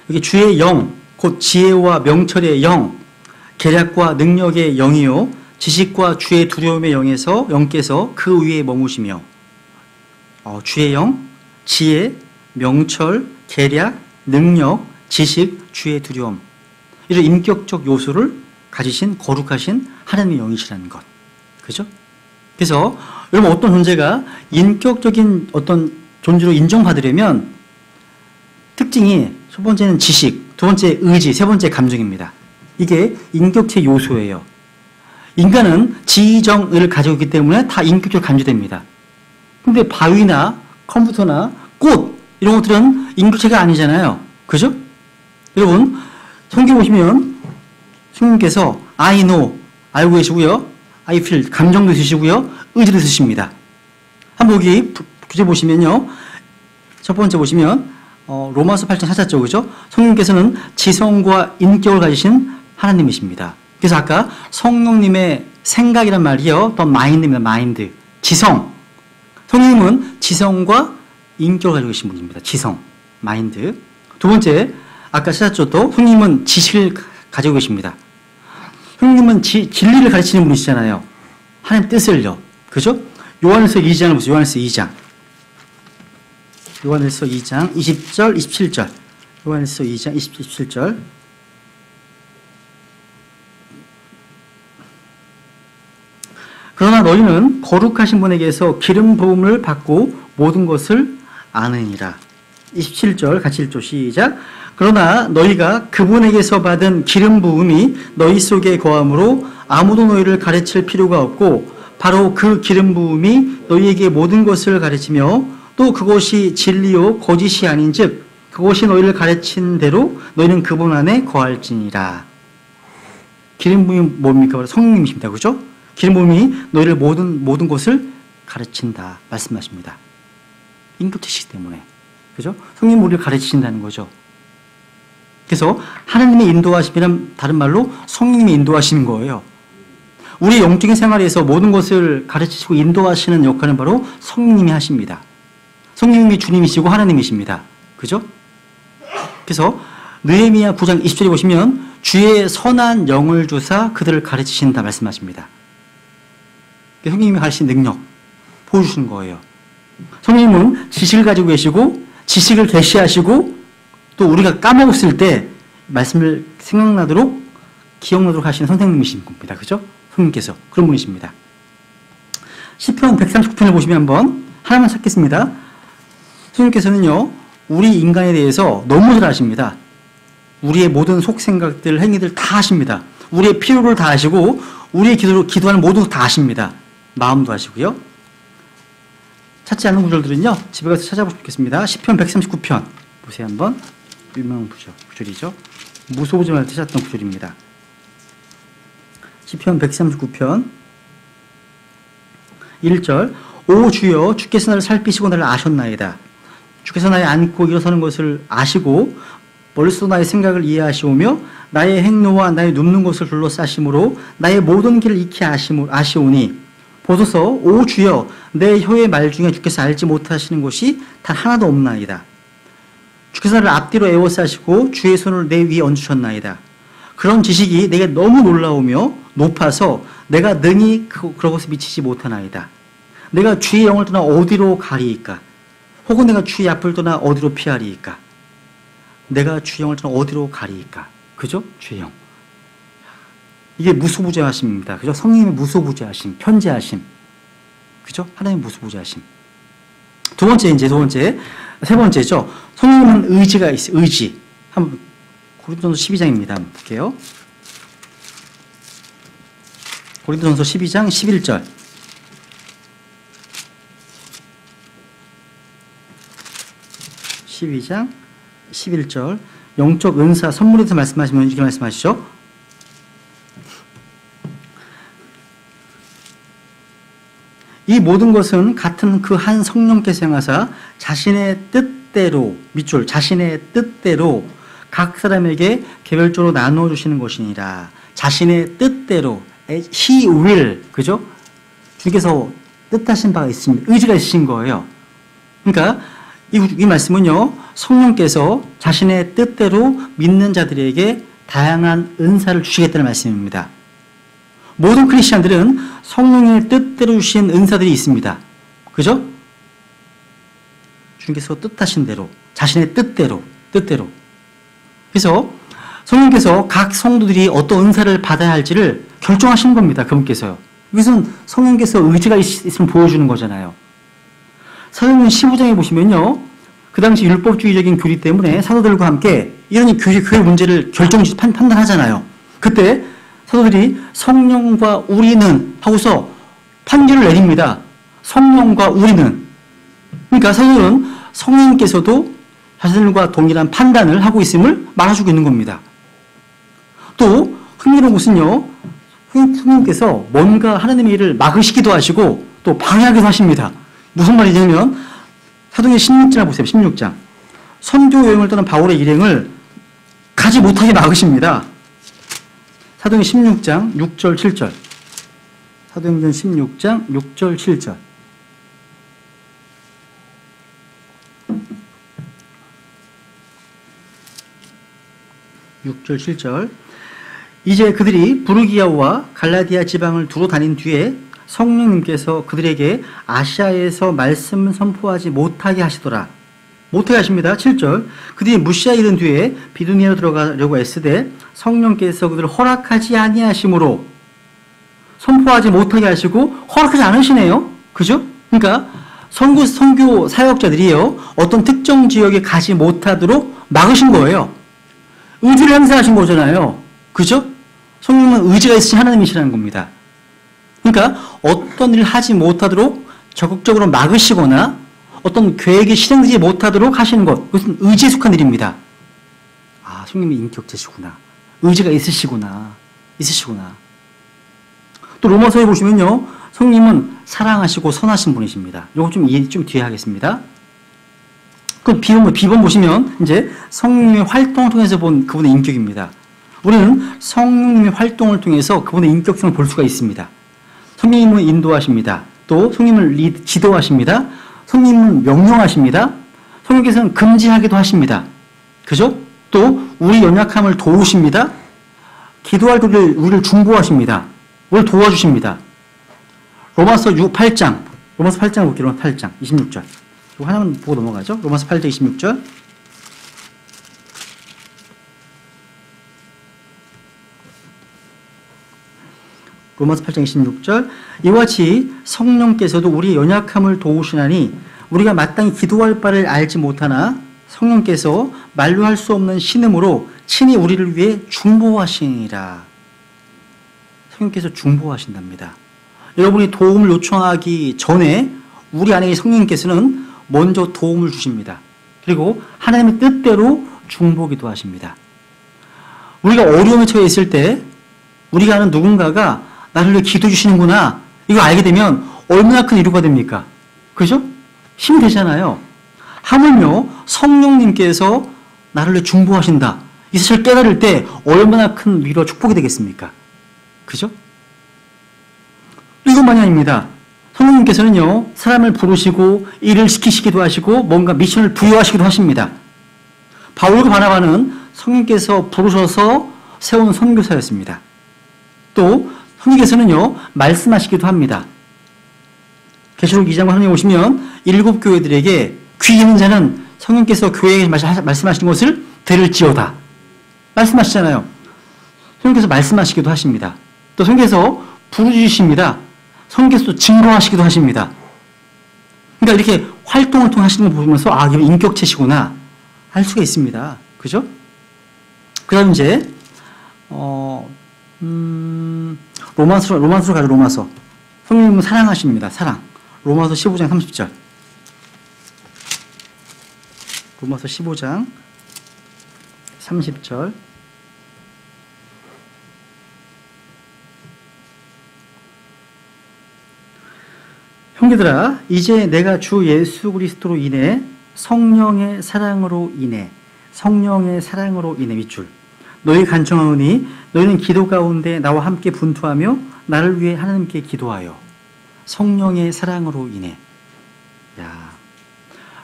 여기 주의 영, 곧 지혜와 명철의 영, 계략과 능력의 영이요 지식과 주의 두려움의 영께서 그 위에 머무시며, 주의 영, 지혜, 명철, 계략, 능력, 지식, 주의 두려움, 이런 인격적 요소를 가지신 거룩하신 하나님의 영이시라는 것. 그죠? 그래서 여러분, 어떤 존재가 인격적인 어떤 존재로 인정받으려면 특징이, 첫 번째는 지식, 두 번째 의지, 세 번째 감정입니다. 이게 인격체 요소예요. 인간은 지정을 가지고 있기 때문에 다 인격적으로 간주됩니다. 근데 바위나 컴퓨터나 꽃, 이런 것들은 인격체가 아니잖아요. 그죠? 여러분, 성경 보시면 성령님께서 I know, 알고 계시고요. I feel, 감정도 있으시고요. 의지도 있으십니다. 한번 여기 주제 보시면요. 첫 번째 보시면 로마서 8장 찾았죠. 그죠? 성령님께서는 지성과 인격을 가지신 하나님이십니다. 그래서 아까 성령님의 생각이란 말이요, 더 마인드입니다. 마인드. 지성. 성령님은 지성과 인격을 가지고 계신 분입니다. 지성, 마인드. 두 번째, 아까 찾았죠. 또 성령님은 지식을 가지고 계십니다. 성령님은 진리를 가르치는 분이시잖아요. 하나님 뜻을요. 그죠? 요한일서 2장을 보세요. 요한일서 2장. 요한일서 2장 20절, 27절. 요한일서 2장 20, 27절. 그러나 너희는 거룩하신 분에게서 기름 부음을 받고 모든 것을 아느니라. 27절 같이 읽죠. 시작. 그러나 너희가 그분에게서 받은 기름 부음이 너희 속에 거함으로 아무도 너희를 가르칠 필요가 없고 바로 그 기름 부음이 너희에게 모든 것을 가르치며 또 그것이 진리요 거짓이 아닌즉 그것이 너희를 가르친 대로 너희는 그분 안에 거할지니라. 기름 부음이 뭡니까? 바로 성령님이십니다. 그죠? 기름 부음이 너희를 모든 것을 가르친다 말씀하십니다. 인격체시기 때문에. 그죠? 성령님 우리를 가르치신다는 거죠. 그래서 하나님의 인도하심이란 다른 말로 성령님의 인도하시는 거예요. 우리 영적인 생활에서 모든 것을 가르치시고 인도하시는 역할은 바로 성령님이 하십니다. 성령님이 주님이시고 하나님이십니다. 그죠? 그래서 느헤미야 9장 20절에 보시면 주의 선한 영을 주사 그들을 가르치신다 말씀하십니다. 성령님이 가르치신 능력 보여주시는 거예요. 성령님은 지식을 가지고 계시고 지식을 계시하시고 또 우리가 까먹었을 때 말씀을 생각나도록 기억나도록 하시는 선생님이신 겁니다. 그죠? 성령님께서 그런 분이십니다. 시편 139편을 보시면 한번 하나만 찾겠습니다. 성령님께서는요 우리 인간에 대해서 너무 잘 아십니다. 우리의 모든 속생각들, 행위들 다 아십니다. 우리의 필요를 다 아시고 우리의 기도하는 모든 것 다 아십니다. 마음도 아시고요. 찾지 않는 구절들은요 집에 가서 찾아보시겠습니다. 시편 139편 보세요 한번. 유명한 구절이죠. 무소부지말 때 찾았던 구절입니다. 시편 139편 1절 오 주여 주께서 나를 살피시고 나를 아셨나이다. 주께서 나의 앉고 일어서는 것을 아시고 멀리서 나의 생각을 이해하시오며 나의 행로와 나의 눕는 곳을 둘러싸심으로 나의 모든 길을 익히 아시오니 보소서 오 주여 내 혀의 말 중에 주께서 알지 못하시는 것이 단 하나도 없나이다. 주께서 나를 앞뒤로 에워싸시고 주의 손을 내 위에 얹으셨나이다. 그런 지식이 내게 너무 놀라우며 높아서 내가 능히 그런 것에 미치지 못하나이다. 내가 주의 영을 떠나 어디로 가리이까? 혹은 내가 주의 앞을 떠나 어디로 피하리이까? 내가 주의 영을 떠나 어디로 가리이까? 그죠? 주의 영. 이게 무소부재하심입니다. 그죠? 성령님의 무소부재하심, 편재하심. 그죠? 하나님의 무소부재하심. 두 세 번째죠. 성령님은 의지가 있어요. 의지. 한번 고린도전서 12장입니다. 한번 볼게요. 고린도전서 12장 11절. (12장) 11절 영적 은사 선물에 대해서 말씀하시면 이렇게 말씀하시죠. 이 모든 것은 같은 그 한 성령께서 행하사 자신의 뜻대로 밑줄 자신의 뜻대로 각 사람에게 개별적으로 나누어 주시는 것이니라. 자신의 뜻대로 He will 그죠? 주께서 뜻하신 바가 있습니다. 의지가 있으신 거예요. 그러니까 이 말씀은요, 성령께서 자신의 뜻대로 믿는 자들에게 다양한 은사를 주시겠다는 말씀입니다. 모든 크리스찬들은 성령의 뜻대로 주신 은사들이 있습니다. 그죠? 주님께서 뜻하신 대로, 자신의 뜻대로. 그래서 성령께서 각 성도들이 어떤 은사를 받아야 할지를 결정하신 겁니다. 그분께서요. 이것은 성령께서 의지가 있으면 보여주는 거잖아요. 사도행전 15장에 보시면요, 그 당시 율법주의적인 교리 때문에 사도들과 함께 이런 교회 문제를 판단하잖아요. 그때 사도들이 성령과 우리는 하고서 판결을 내립니다. 성령과 우리는. 그러니까 사도들은 성령께서도 자신들과 동일한 판단을 하고 있음을 말해주고 있는 겁니다. 또 흥미로운 것은요, 성령께서 뭔가 하나님의 일을 막으시기도 하시고 또 방해하기도 하십니다. 무슨 말이냐면 사도행전 16장을 보세요. 16장. 선교 여행을 떠난 바울의 일행을 가지 못하게 막으십니다. 사도행전 16장 6절 7절. 사도행전 16장 6절 7절. (6절) (7절) 이제 그들이 부르기아와 갈라디아 지방을 두루 다닌 뒤에 성령님께서 그들에게 아시아에서 말씀을 선포하지 못하게 하시더라. 못하게 하십니다. 7절. 그들이 무시아 이른 뒤에 비두니아로 들어가려고 애쓰되 성령께서 그들을 허락하지 아니하심으로 선포하지 못하게 하시고 허락하지 않으시네요. 그죠? 그러니까 선교 사역자들이요, 어떤 특정 지역에 가지 못하도록 막으신 거예요. 의지를 행사하신 거잖아요. 그죠? 성령은 의지가 있으신 하나님이시라는 겁니다. 그러니까 어떤 일을 하지 못하도록 적극적으로 막으시거나 어떤 계획이 실행되지 못하도록 하시는 것, 그것은 의지에 속한 일입니다. 아, 성령님이 인격체시구나. 의지가 있으시구나. 또 로마서에 보시면요, 성령님은 사랑하시고 선하신 분이십니다. 이거 좀 뒤에 하겠습니다. 그럼 비번 보시면 이제 성령님의 활동을 통해서 본 그분의 인격입니다. 우리는 성령님의 활동을 통해서 그분의 인격성을 볼 수가 있습니다. 성령님은 인도하십니다. 또 성령님을 지도하십니다. 성령님은 명령하십니다. 성령께서는 금지하기도 하십니다. 그죠? 또 우리 연약함을 도우십니다. 기도할 때를 우리를 중보하십니다. 우리를 도와주십니다. 로마서 8장 볼게요. 로마서 8장 26절. 이거 하나만 보고 넘어가죠. 로마서 8장 26절. 로마서 8장 26절. 이와 같이 성령께서도 우리의 연약함을 도우시나니 우리가 마땅히 기도할 바를 알지 못하나 성령께서 말로 할 수 없는 신음으로 친히 우리를 위해 중보하시니라. 성령께서 중보하신답니다. 여러분이 도움을 요청하기 전에 우리 안에 성령께서는 먼저 도움을 주십니다. 그리고 하나님의 뜻대로 중보기도 하십니다. 우리가 어려움에 처해 있을 때 우리가 아는 누군가가 나를 위해 기도해 주시는구나. 이거 알게 되면 얼마나 큰 위로가 됩니까? 그죠? 힘이 되잖아요. 하물며 성령님께서 나를 위해 중보하신다. 이 사실을 깨달을 때 얼마나 큰 위로와 축복이 되겠습니까? 그죠? 또 이것만이 아닙니다. 성령님께서는요, 사람을 부르시고 일을 시키시기도 하시고 뭔가 미션을 부여하시기도 하십니다. 바울과 바나바는 성령께서 부르셔서 세운 선교사였습니다. 또 성령께서는요, 말씀하시기도 합니다. 계시록 2장 화면에 보시면 7 교회들에게 귀 있는 자는 성령께서 교회에 말씀하시는 것을 들을지어다. 말씀하시잖아요. 성령께서 말씀하시기도 하십니다. 또 성령께서 부르짖으십니다. 성령께서 증거하시기도 하십니다. 그러니까 이렇게 활동을 통해 하시는 걸 보면서 아, 이건 인격체시구나 할 수가 있습니다. 그죠? 그 다음 이제 로마서로 가죠. 로마서. 성령님은 사랑하십니다. 사랑. 로마서 15장 30절. 로마서 15장 30절. 형제들아, 이제 내가 주 예수 그리스도로 인해 성령의 사랑으로 인해 밑줄 너희 간청하오니 너희는 기도 가운데 나와 함께 분투하며 나를 위해 하나님께 기도하여 성령의 사랑으로 인해. 야,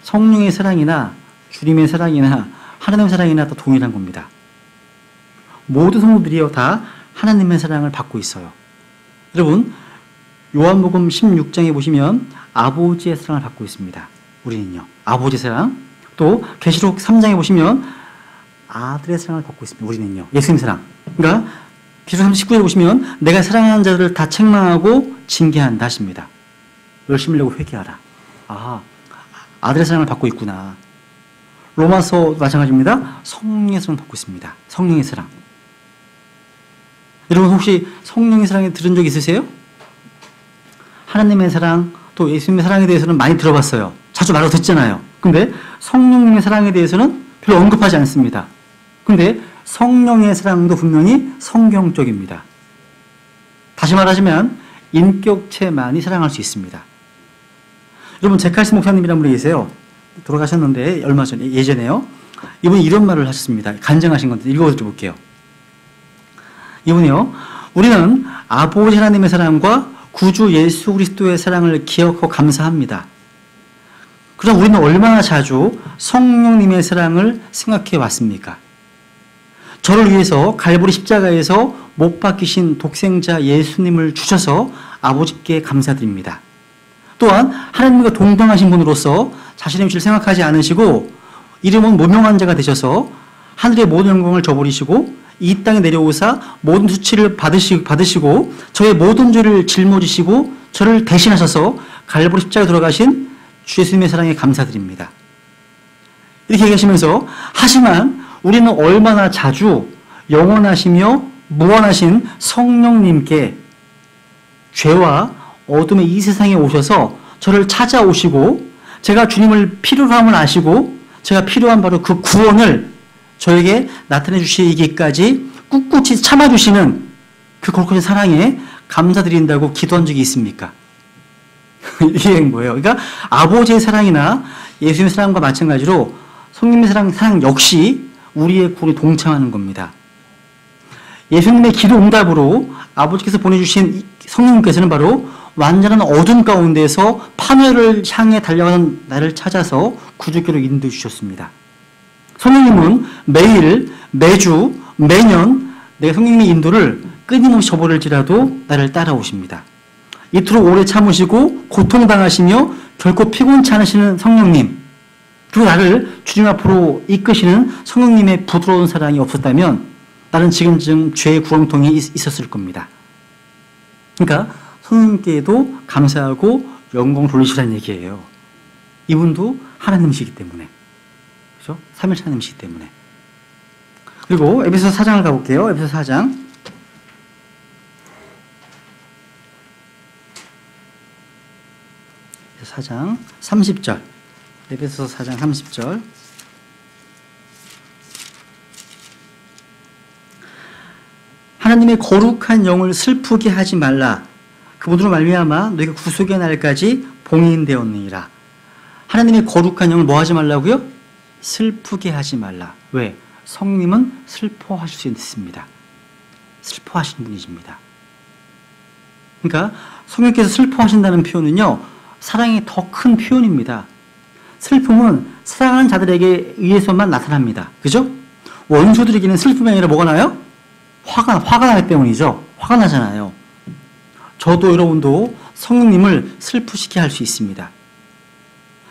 성령의 사랑이나 주님의 사랑이나 하나님의 사랑이나 다 동일한 겁니다. 모든 성도들이요 다 하나님의 사랑을 받고 있어요. 여러분, 요한복음 16장에 보시면 아버지의 사랑을 받고 있습니다. 우리는요. 아버지의 사랑. 또 계시록 3장에 보시면 아들의 사랑을 받고 있습니다. 우리는요. 예수님 사랑. 그러니까 계시록 19절에 보시면 내가 사랑하는 자들을 다 책망하고 징계한다 하십니다. 열심히 내고 회개하라. 아, 아들의 사랑을 받고 있구나. 로마서 마찬가지입니다. 성령의 사랑을 받고 있습니다. 성령의 사랑. 여러분 혹시 성령의 사랑에 들은 적 있으세요? 하나님의 사랑, 또 예수님의 사랑에 대해서는 많이 들어봤어요. 자주 말로 듣잖아요. 근데 성령님의 사랑에 대해서는 별로 언급하지 않습니다. 근데 성령의 사랑도 분명히 성경적입니다. 다시 말하자면 인격체만이 사랑할 수 있습니다. 여러분 제칼스 목사님이라는 분이 계세요. 돌아가셨는데 얼마 전에 예전에요. 이분이 이런 말을 하셨습니다. 간증하신 건데 읽어드릴게요. 이분이요. 우리는 아버지 하나님의 사랑과 구주 예수 그리스도의 사랑을 기억하고 감사합니다. 그럼 우리는 얼마나 자주 성령님의 사랑을 생각해 왔습니까? 저를 위해서 갈보리 십자가에서 못 박히신 독생자 예수님을 주셔서 아버지께 감사드립니다. 또한 하나님과 동등하신 분으로서 자신의 위치를 생각하지 않으시고 이름은 무명한 자가 되셔서 하늘의 모든 영광을 저버리시고 이 땅에 내려오사 모든 수치를 받으시고 저의 모든 죄를 짊어지시고 저를 대신하셔서 갈보리 십자가에 돌아가신 주 예수님의 사랑에 감사드립니다. 이렇게 얘기하시면서 하지만 우리는 얼마나 자주 영원하시며 무한하신 성령님께 죄와 어둠의 이 세상에 오셔서 저를 찾아오시고 제가 주님을 필요로 함을 아시고 제가 필요한 바로 그 구원을 저에게 나타내 주시기까지 꿋꿋이 참아주시는 그 거룩한 사랑에 감사드린다고 기도한 적이 있습니까? 이게 뭐예요? 그러니까 아버지의 사랑이나 예수님의 사랑과 마찬가지로 성령님의 사랑 역시 우리의 구원에 동참하는 겁니다. 예수님의 기도 응답으로 아버지께서 보내주신 성령님께서는 바로 완전한 어둠 가운데서 파멸을 향해 달려가는 나를 찾아서 구주교로 인도해 주셨습니다. 성령님은 매일, 매주, 매년 내가 성령님의 인도를 끊임없이 저버릴지라도 나를 따라오십니다. 이토록 오래 참으시고 고통당하시며 결코 피곤치 않으시는 성령님, 그리고 나를 주님 앞으로 이끄시는 성령님의 부드러운 사랑이 없었다면 나는 지금쯤 죄의 구렁텅이에 있었을 겁니다. 그러니까 성령님께도 감사하고 영광을 돌리시라는 얘기예요. 이분도 하나님이시기 때문에. 그렇죠? 삼일체 하나님이시기 때문에. 그리고 에베소서 4장을 가볼게요. 에베소서 4장. 에베소서 4장 30절. 에베소서 4장 30절. 하나님의 거룩한 영을 슬프게 하지 말라. 그분으로 말미암아 너희가 구속의 날까지 봉인되었느니라. 하나님의 거룩한 영을 뭐 하지 말라고요? 슬프게 하지 말라. 왜? 성님은 슬퍼하실 수 있습니다. 슬퍼하시는 분이십니다. 그러니까 성령께서 슬퍼하신다는 표현은요, 사랑의 더 큰 표현입니다. 슬픔은 사랑하는 자들에게 의해서만 나타납니다. 그죠? 원수들에게는 슬픔이 아니라 뭐가 나요? 화가 나기 때문이죠. 화가 나잖아요. 저도 여러분도 성령님을 슬프시게 할 수 있습니다.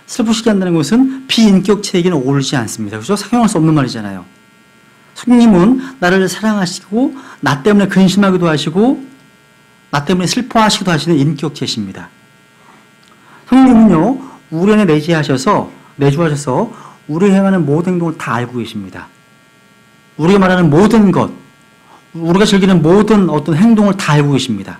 슬프시게 한다는 것은 비인격체에게는 옳지 않습니다. 그죠? 상용할 수 없는 말이잖아요. 성령님은 나를 사랑하시고 나 때문에 근심하기도 하시고 나 때문에 슬퍼하시기도 하시는 인격체십니다. 성령님은요, 우리 안에 내주하셔서 우리가 행하는 모든 행동을 다 알고 계십니다. 우리가 말하는 모든 것, 우리가 즐기는 모든 어떤 행동을 다 알고 계십니다.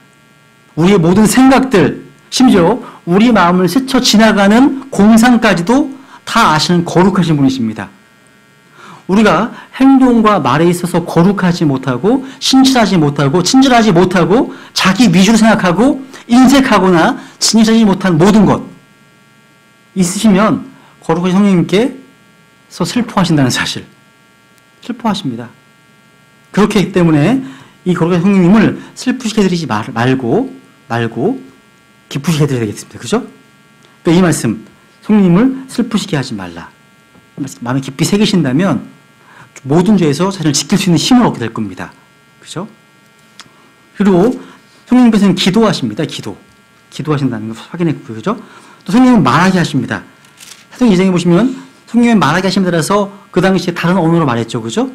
우리의 모든 생각들, 심지어 우리 마음을 스쳐 지나가는 공상까지도 다 아시는 거룩하신 분이십니다. 우리가 행동과 말에 있어서 거룩하지 못하고 신실하지 못하고 친절하지 못하고 자기 위주로 생각하고 인색하거나 진실하지 못한 모든 것 있으시면 거룩하신 성령님께서 슬퍼하신다는 사실, 슬퍼하십니다. 그렇기 때문에 이 거룩한 성령님을 슬프시게 해드리지 말고 기쁘시게 해드려야 되겠습니다. 그죠? 그러니까 이 말씀, 성령님을 슬프시게 하지 말라. 마음에 깊이 새기신다면 모든 죄에서 자신을 지킬 수 있는 힘을 얻게 될 겁니다. 그죠? 그리고 성령님께서는 기도하십니다. 기도하신다는 걸 확인했고요. 그죠? 또 성령님은 말하게 하십니다. 사도행 2장에 보시면 성령님이 말하게 하심에 따라서 그 당시에 다른 언어로 말했죠. 그죠?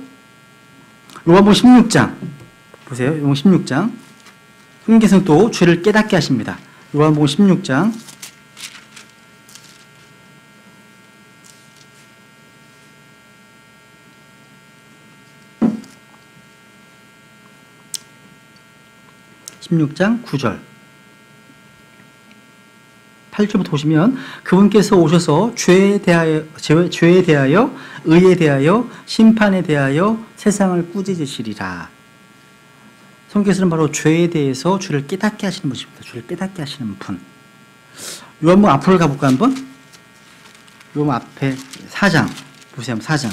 요한복음 16장 보세요. 요한복음 16장 성령께서는 또 죄를 깨닫게 하십니다. 요한복음 16장 16장 9절 8절부터 보시면 그분께서 오셔서 죄에 대하여 의에 대하여 심판에 대하여 세상을 꾸짖으시리라. 성경에서는 바로 죄에 대해서 죄를 깨닫게 하시는 분이십니다. 죄를 깨닫게 하시는 분. 요한복음 앞으로 가볼까 한번? 요한복음 앞에 4장 보세요. 4장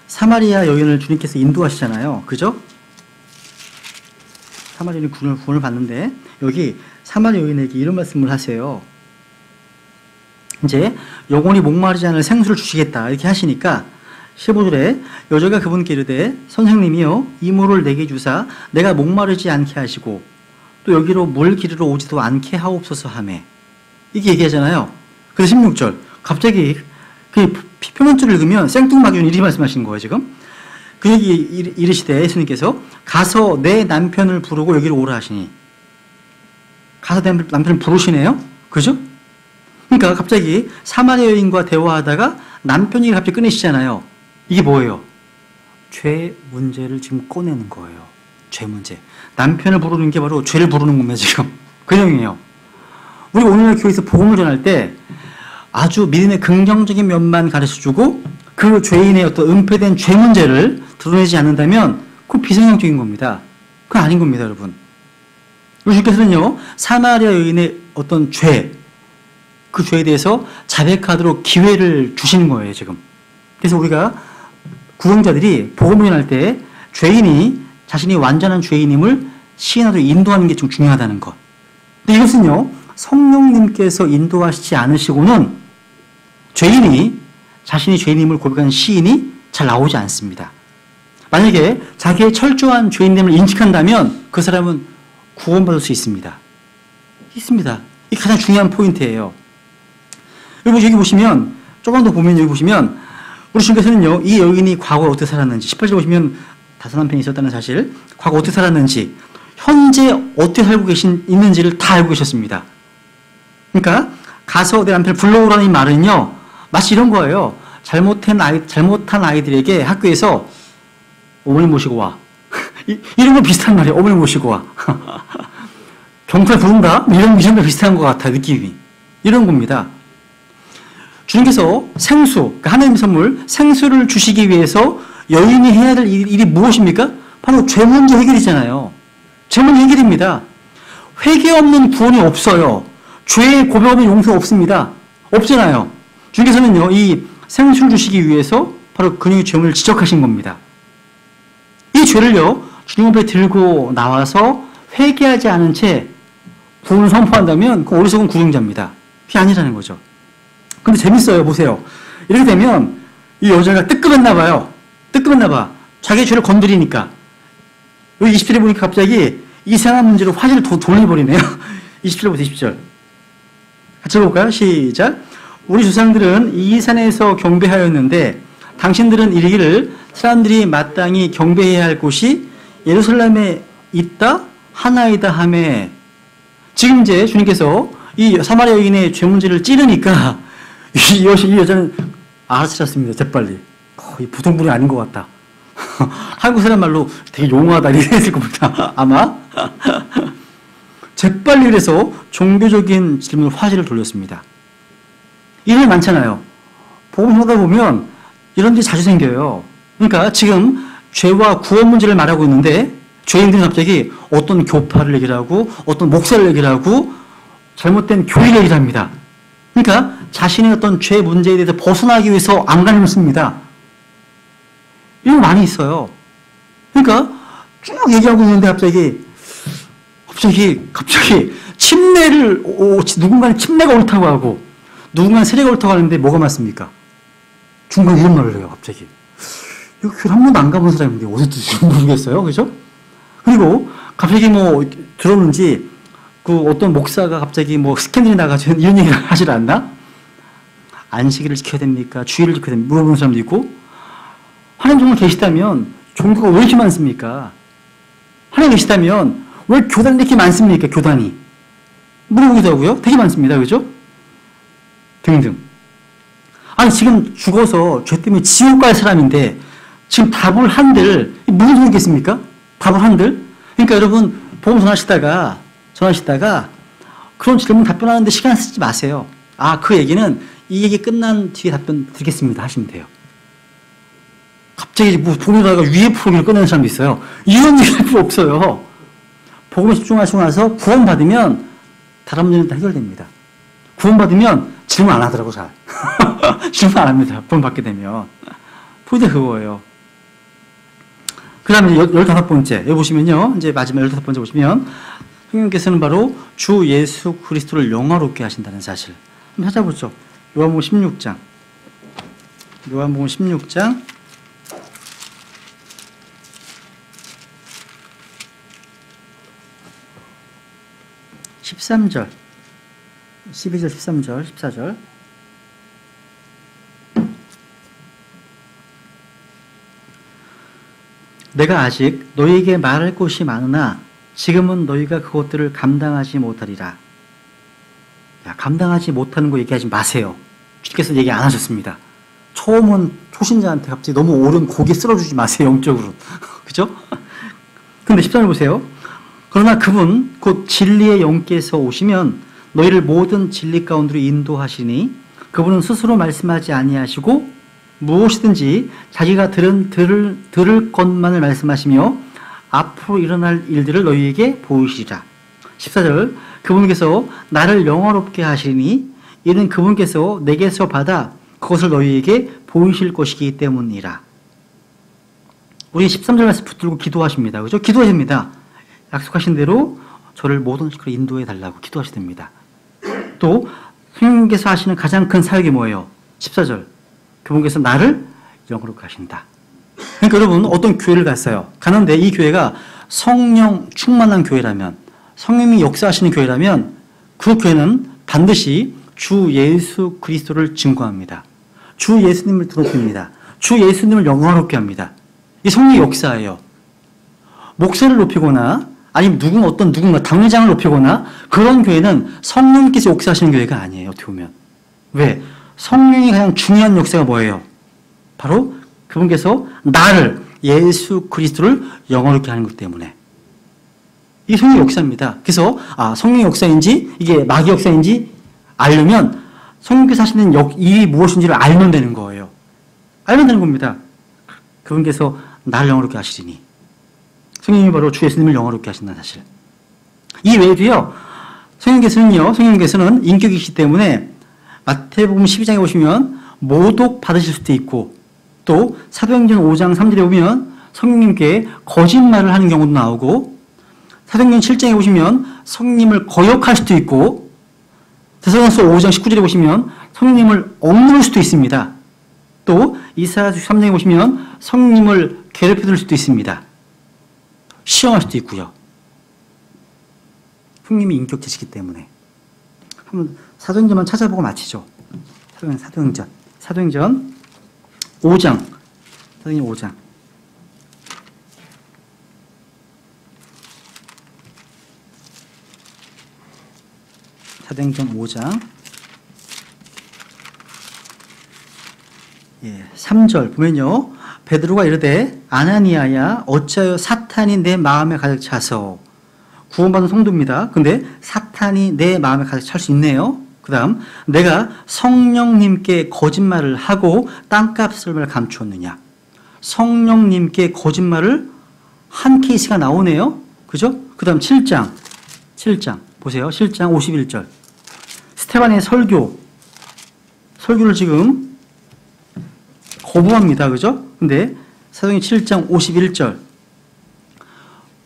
사마리아 여인을 주님께서 인도하시잖아요. 그죠? 사마리아 여인이 구원을 받는데 여기 사마리아 여인에게 이런 말씀을 하세요. 이제 영원히 목마르지 않을 생수를 주시겠다 이렇게 하시니까 15절에 여자가 그분께 이르되 선생님이여 이 물을 내게 주사 내가 목마르지 않게 하시고 또 여기로 물 기르러 오지도 않게 하옵소서 하매 이게 얘기하잖아요. 그래서 16절 갑자기 그 표면줄을 읽으면 생뚱맞게 이렇게 말씀하시는 거예요. 지금 그 얘기 이르시되 예수님께서 가서 내 남편을 부르고 여기로 오라 하시니 가서 내 남편을 부르시네요. 그죠? 그러니까 갑자기 사마리아 여인과 대화하다가 남편 얘기를 갑자기 꺼내시잖아요. 이게 뭐예요? 죄 문제를 지금 꺼내는 거예요. 죄 문제. 남편을 부르는 게 바로 죄를 부르는 겁니다. 지금 그 내용이에요. 우리 오늘날 교회에서 복음을 전할 때 아주 믿음의 긍정적인 면만 가르쳐주고 그 죄인의 어떤 은폐된 죄 문제를 드러내지 않는다면 그건 비성경적인 겁니다. 그건 아닌 겁니다, 여러분. 주님께서는요 사마리아 여인의 어떤 죄, 그 죄에 대해서 자백하도록 기회를 주시는 거예요, 지금. 그래서 우리가 구원자들이 복음을 전할 때 죄인이 자신이 완전한 죄인임을 시인하도록 인도하는 게 좀 중요하다는 것. 근데 이것은요 성령님께서 인도하시지 않으시고는 죄인이 자신이 죄인임을 고백하는 시인이 잘 나오지 않습니다. 만약에 자기의 철저한 죄인됨을 인식한다면 그 사람은 구원받을 수 있습니다. 있습니다. 이게 가장 중요한 포인트예요. 여러분 여기 보시면 조금 더 보면 여기 보시면 우리 주님께서는요 이 여인이 과거에 어떻게 살았는지 18절 보시면 다섯 남편이 있었다는 사실, 과거 어떻게 살았는지, 현재 어떻게 살고 있는지를 다 알고 계셨습니다. 그러니까 가서 내 남편을 불러오라는 이 말은요 마치 이런 거예요. 잘못한 아이들에게 학교에서 어머니 모시고 와. 이런 거 비슷한 말이에요. 어머니 모시고 와. 경찰 부른다? 이런 거 비슷한 것 같아, 느낌이. 이런 겁니다. 주님께서 생수, 그러니까 하나님의 선물, 생수를 주시기 위해서 여인이 해야 될 일이 무엇입니까? 바로 죄 문제 해결이잖아요. 죄 문제 해결입니다. 회개 없는 구원이 없어요. 죄의 고백 없는 용서 없습니다. 없잖아요. 주님께서는요, 이 생수를 주시기 위해서 바로 그녀의 죄문을 지적하신 겁니다. 이 죄를요, 주님 앞에 들고 나와서 회개하지 않은 채 구원을 선포한다면 그 어리석은 구령자입니다. 그게 아니라는 거죠. 근데 재밌어요. 보세요. 이렇게 되면 이 여자가 뜨끔했나 봐요. 뜨끔했나 봐. 자기 죄를 건드리니까. 여기 20절에 보니까 갑자기 이상한 문제로 화제를 돌려버리네요. 20절부터 20절. 같이 볼까요? 시작. 우리 조상들은 이 산에서 경배하였는데 당신들은 이르기를 사람들이 마땅히 경배해야 할 곳이 예루살렘에 있다 하나이다 하매. 지금 이제 주님께서 이 사마리아 여인의 죄 문제를 찌르니까 이 여자는 알아차렸습니다. 재빨리. 이 부동분이 아닌 것 같다. 한국 사람 말로 되게 용하다 이렇게 했을 겁니다. 아마. 재빨리 그래서 종교적인 질문을 화제를 돌렸습니다. 이런 일 많잖아요. 복음 하다 보면 이런 일이 자주 생겨요. 그러니까 지금 죄와 구원 문제를 말하고 있는데 죄인들은 갑자기 어떤 교파를 얘기를 하고 어떤 목사를 얘기를 하고 잘못된 교리를 얘기를 합니다. 그러니까 자신의 어떤 죄 문제에 대해서 벗어나기 위해서 안간힘을 씁니다. 이런 거 많이 있어요. 그러니까 쭉 얘기하고 있는데 갑자기 침례를 누군가는 침례가 옳다고 하고 누군가는 세례가 옳다고 하는데 뭐가 맞습니까? 중간에 이런 말을 해요. 갑자기. 이거 교회 한 번도 안 가본 사람인데 어디서 드시는지 모르겠어요. 그죠? 그리고 갑자기 뭐 들었는지 그 어떤 목사가 갑자기 뭐 스캔들이 나가지고 이런 얘기를 하질 않나? 안식일을 지켜야 됩니까? 주일을 지켜야 됩니까? 물어보는 사람도 있고 하나님 정말 계시다면 종교가 왜 이렇게 많습니까? 하나님 계시다면 왜 교단이 이렇게 많습니까? 교단이. 물어보기도 하고요. 되게 많습니다. 그죠? 등등. 아니 지금 죽어서 죄 때문에 지옥 갈 사람인데 지금 답을 한들 무슨 소리 있겠습니까? 답을 한들. 그러니까 여러분 복음 전하시다가 그런 질문 답변하는데 시간 쓰지 마세요. 아, 그 얘기는 이 얘기 끝난 뒤에 답변 드리겠습니다 하시면 돼요. 갑자기 뭐 복음에다가 위에 프로그램을 꺼내는 사람도 있어요. 이런 얘기 할 필요 없어요. 복음에 집중하시고 나서 구원받으면 다른 문제는 다 해결됩니다. 구원받으면 질문 안 하더라고 잘. 질문 안 합니다. 구원받게 되면. 포인트 그거예요. 그 다음에 15번째. 여기 보시면요. 이제 마지막 15번째 보시면 성령께서는 바로 주 예수 그리스도를 영화롭게 하신다는 사실. 한번 찾아보죠. 요한복음 16장. 요한복음 16장. 13절, 12절, 13절, 14절. 내가 아직 너희에게 말할 것이 많으나 지금은 너희가 그것들을 감당하지 못하리라. 야, 감당하지 못하는 거 얘기하지 마세요. 주님께서 얘기 안 하셨습니다. 처음은 초신자한테 갑자기 너무 오른 고기 쓸어주지 마세요. 영적으로. 그죠? 근데 13절 보세요. 그러나 그분 곧 진리의 영께서 오시면 너희를 모든 진리 가운데로 인도하시니 그분은 스스로 말씀하지 아니하시고 무엇이든지 자기가 들을 것만을 말씀하시며 앞으로 일어날 일들을 너희에게 보이시리라. 14절 그분께서 나를 영화롭게 하시니 이는 그분께서 내게서 받아 그것을 너희에게 보이실 것이기 때문이라. 우리 13절 말씀 붙들고 기도하십니다. 그죠? 기도하십니다. 약속하신 대로 저를 모든 식으로 인도해 달라고 기도하셔야 됩니다. 또 성령께서 하시는 가장 큰 사역이 뭐예요? 14절 그분께서 나를 영으로 하신다. 그러니까 여러분 어떤 교회를 갔어요. 가는데 이 교회가 성령 충만한 교회라면 성령이 역사하시는 교회라면 그 교회는 반드시 주 예수 그리스도를 증거합니다. 주 예수님을 드높입니다. 주 예수님을 영화롭게 합니다. 이 성령의 역사예요. 목사를 높이거나 아니면 누군가 당회장을 높이거나 그런 교회는 성령께서 역사하시는 교회가 아니에요. 어떻게 보면. 왜? 성령이 가장 중요한 역사가 뭐예요? 바로 그분께서 나를 예수 그리스도를 영원롭게 하는 것 때문에. 이게 성령의 역사입니다. 그래서 성령의 역사인지 이게 마귀 역사인지 알려면 성령께서 하시는 일이 무엇인지를 알면 되는 거예요. 알면 되는 겁니다. 그분께서 나를 영화롭게 하시리니. 성령님이 바로 주 예수님을 영화롭게 하신다는 사실. 이 외에도요, 성령님께서는 인격이시기 때문에 마태복음 12장에 보시면 모독 받으실 수도 있고, 또 사도행전 5장 3절에 보면 성령님께 거짓말을 하는 경우도 나오고, 사도행전 7장에 보시면 성령님을 거역할 수도 있고, 데살로니가서 5장 19절에 보시면 성령님을 억누를 수도 있습니다. 또 이사야 3장에 보시면 성령님을 괴롭혀 줄 수도 있습니다. 시험할 수도 있고요. 성령님이 인격체시기 때문에. 한번 사도행전만 찾아보고 마치죠. 사도행전 5장. 사도행전 5장. 사도행전 5장. 3절 보면요. 베드로가 이르되 아나니아야 어찌하여 사탄이 내 마음에 가득 차서. 구원받은 성도입니다. 근데 사탄이 내 마음에 가득 찰 수 있네요. 그 다음 내가 성령님께 거짓말을 하고 땅값을 감추었느냐. 성령님께 거짓말을 한 케이스가 나오네요. 그죠? 그 다음 7장 보세요. 7장 51절 스테반의 설교를 지금 거부합니다. 그죠? 근데 사도행전 7장 51절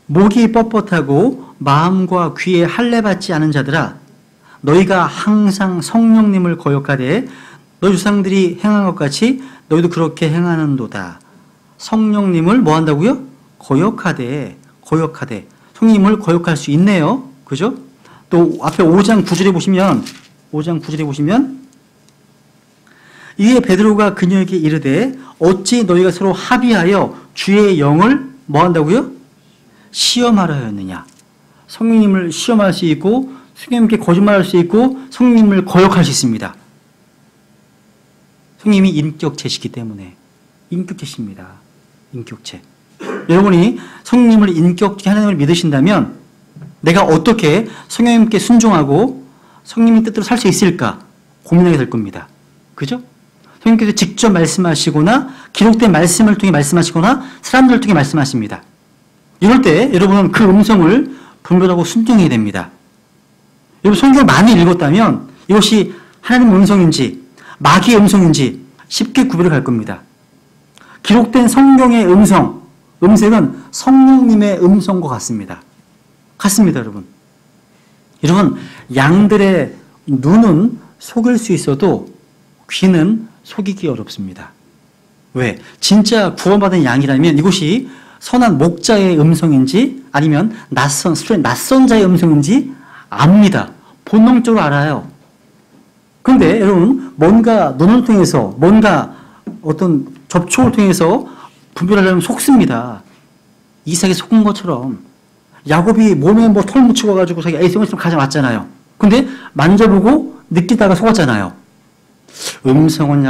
목이 뻣뻣하고 마음과 귀에 할례받지 않은 자들아 너희가 항상 성령님을 거역하되 너희 조상들이 행한 것 같이 너희도 그렇게 행하는도다. 성령님을 뭐 한다고요? 거역하되 성령님을 거역할 수 있네요. 그죠? 또 앞에 5장 9절에 보시면 이에 베드로가 그녀에게 이르되 어찌 너희가 서로 합의하여 주의 영을 뭐 한다고요? 시험하려 하였느냐. 성령님을 시험할 수 있고 성령님께 거짓말할 수 있고 성령님을 거역할 수 있습니다. 성령님이 인격체시기 때문에. 인격체십니다. 인격체. 여러분이 성령님을 인격체 하나님을 믿으신다면 내가 어떻게 성령님께 순종하고 성령님의 뜻대로 살 수 있을까 고민하게 될 겁니다. 그죠? 성령님께서 직접 말씀하시거나 기록된 말씀을 통해 말씀하시거나 사람들을 통해 말씀하십니다. 이럴 때 여러분은 그 음성을 분별하고 순종해야 됩니다. 여러분 성경을 많이 읽었다면 이것이 하나님의 음성인지 마귀의 음성인지 쉽게 구별해 갈 겁니다. 기록된 성경의 음색은 성령님의 음성과 같습니다. 여러분. 여러분 양들의 눈은 속일 수 있어도 귀는 속이기 어렵습니다. 왜? 진짜 구원받은 양이라면 이것이 선한 목자의 음성인지 아니면 낯선 자의 음성인지 압니다. 본능적으로 알아요. 그런데 여러분 뭔가 눈을 통해서 뭔가 어떤 접촉을 통해서 분별하려면 속습니다. 이삭이 속은 것처럼 야곱이 몸에 뭐 털 묻히고 가지고 자기 에이성을 가져왔잖아요. 근데 만져보고 느끼다가 속았잖아요. 음성은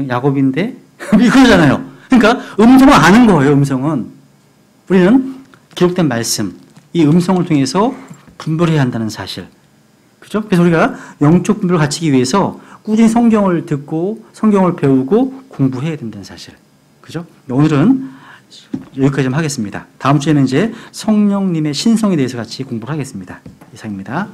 야곱인데 이거잖아요. 그러니까 음성을 아는 거예요. 음성은 우리는 기록된 말씀, 이 음성을 통해서 분별해야 한다는 사실. 그죠? 그래서 우리가 영적 분별을 갖추기 위해서 꾸준히 성경을 듣고 성경을 배우고 공부해야 된다는 사실. 그죠? 오늘은 여기까지 좀 하겠습니다. 다음 주에는 이제 성령님의 신성에 대해서 같이 공부를 하겠습니다. 이상입니다.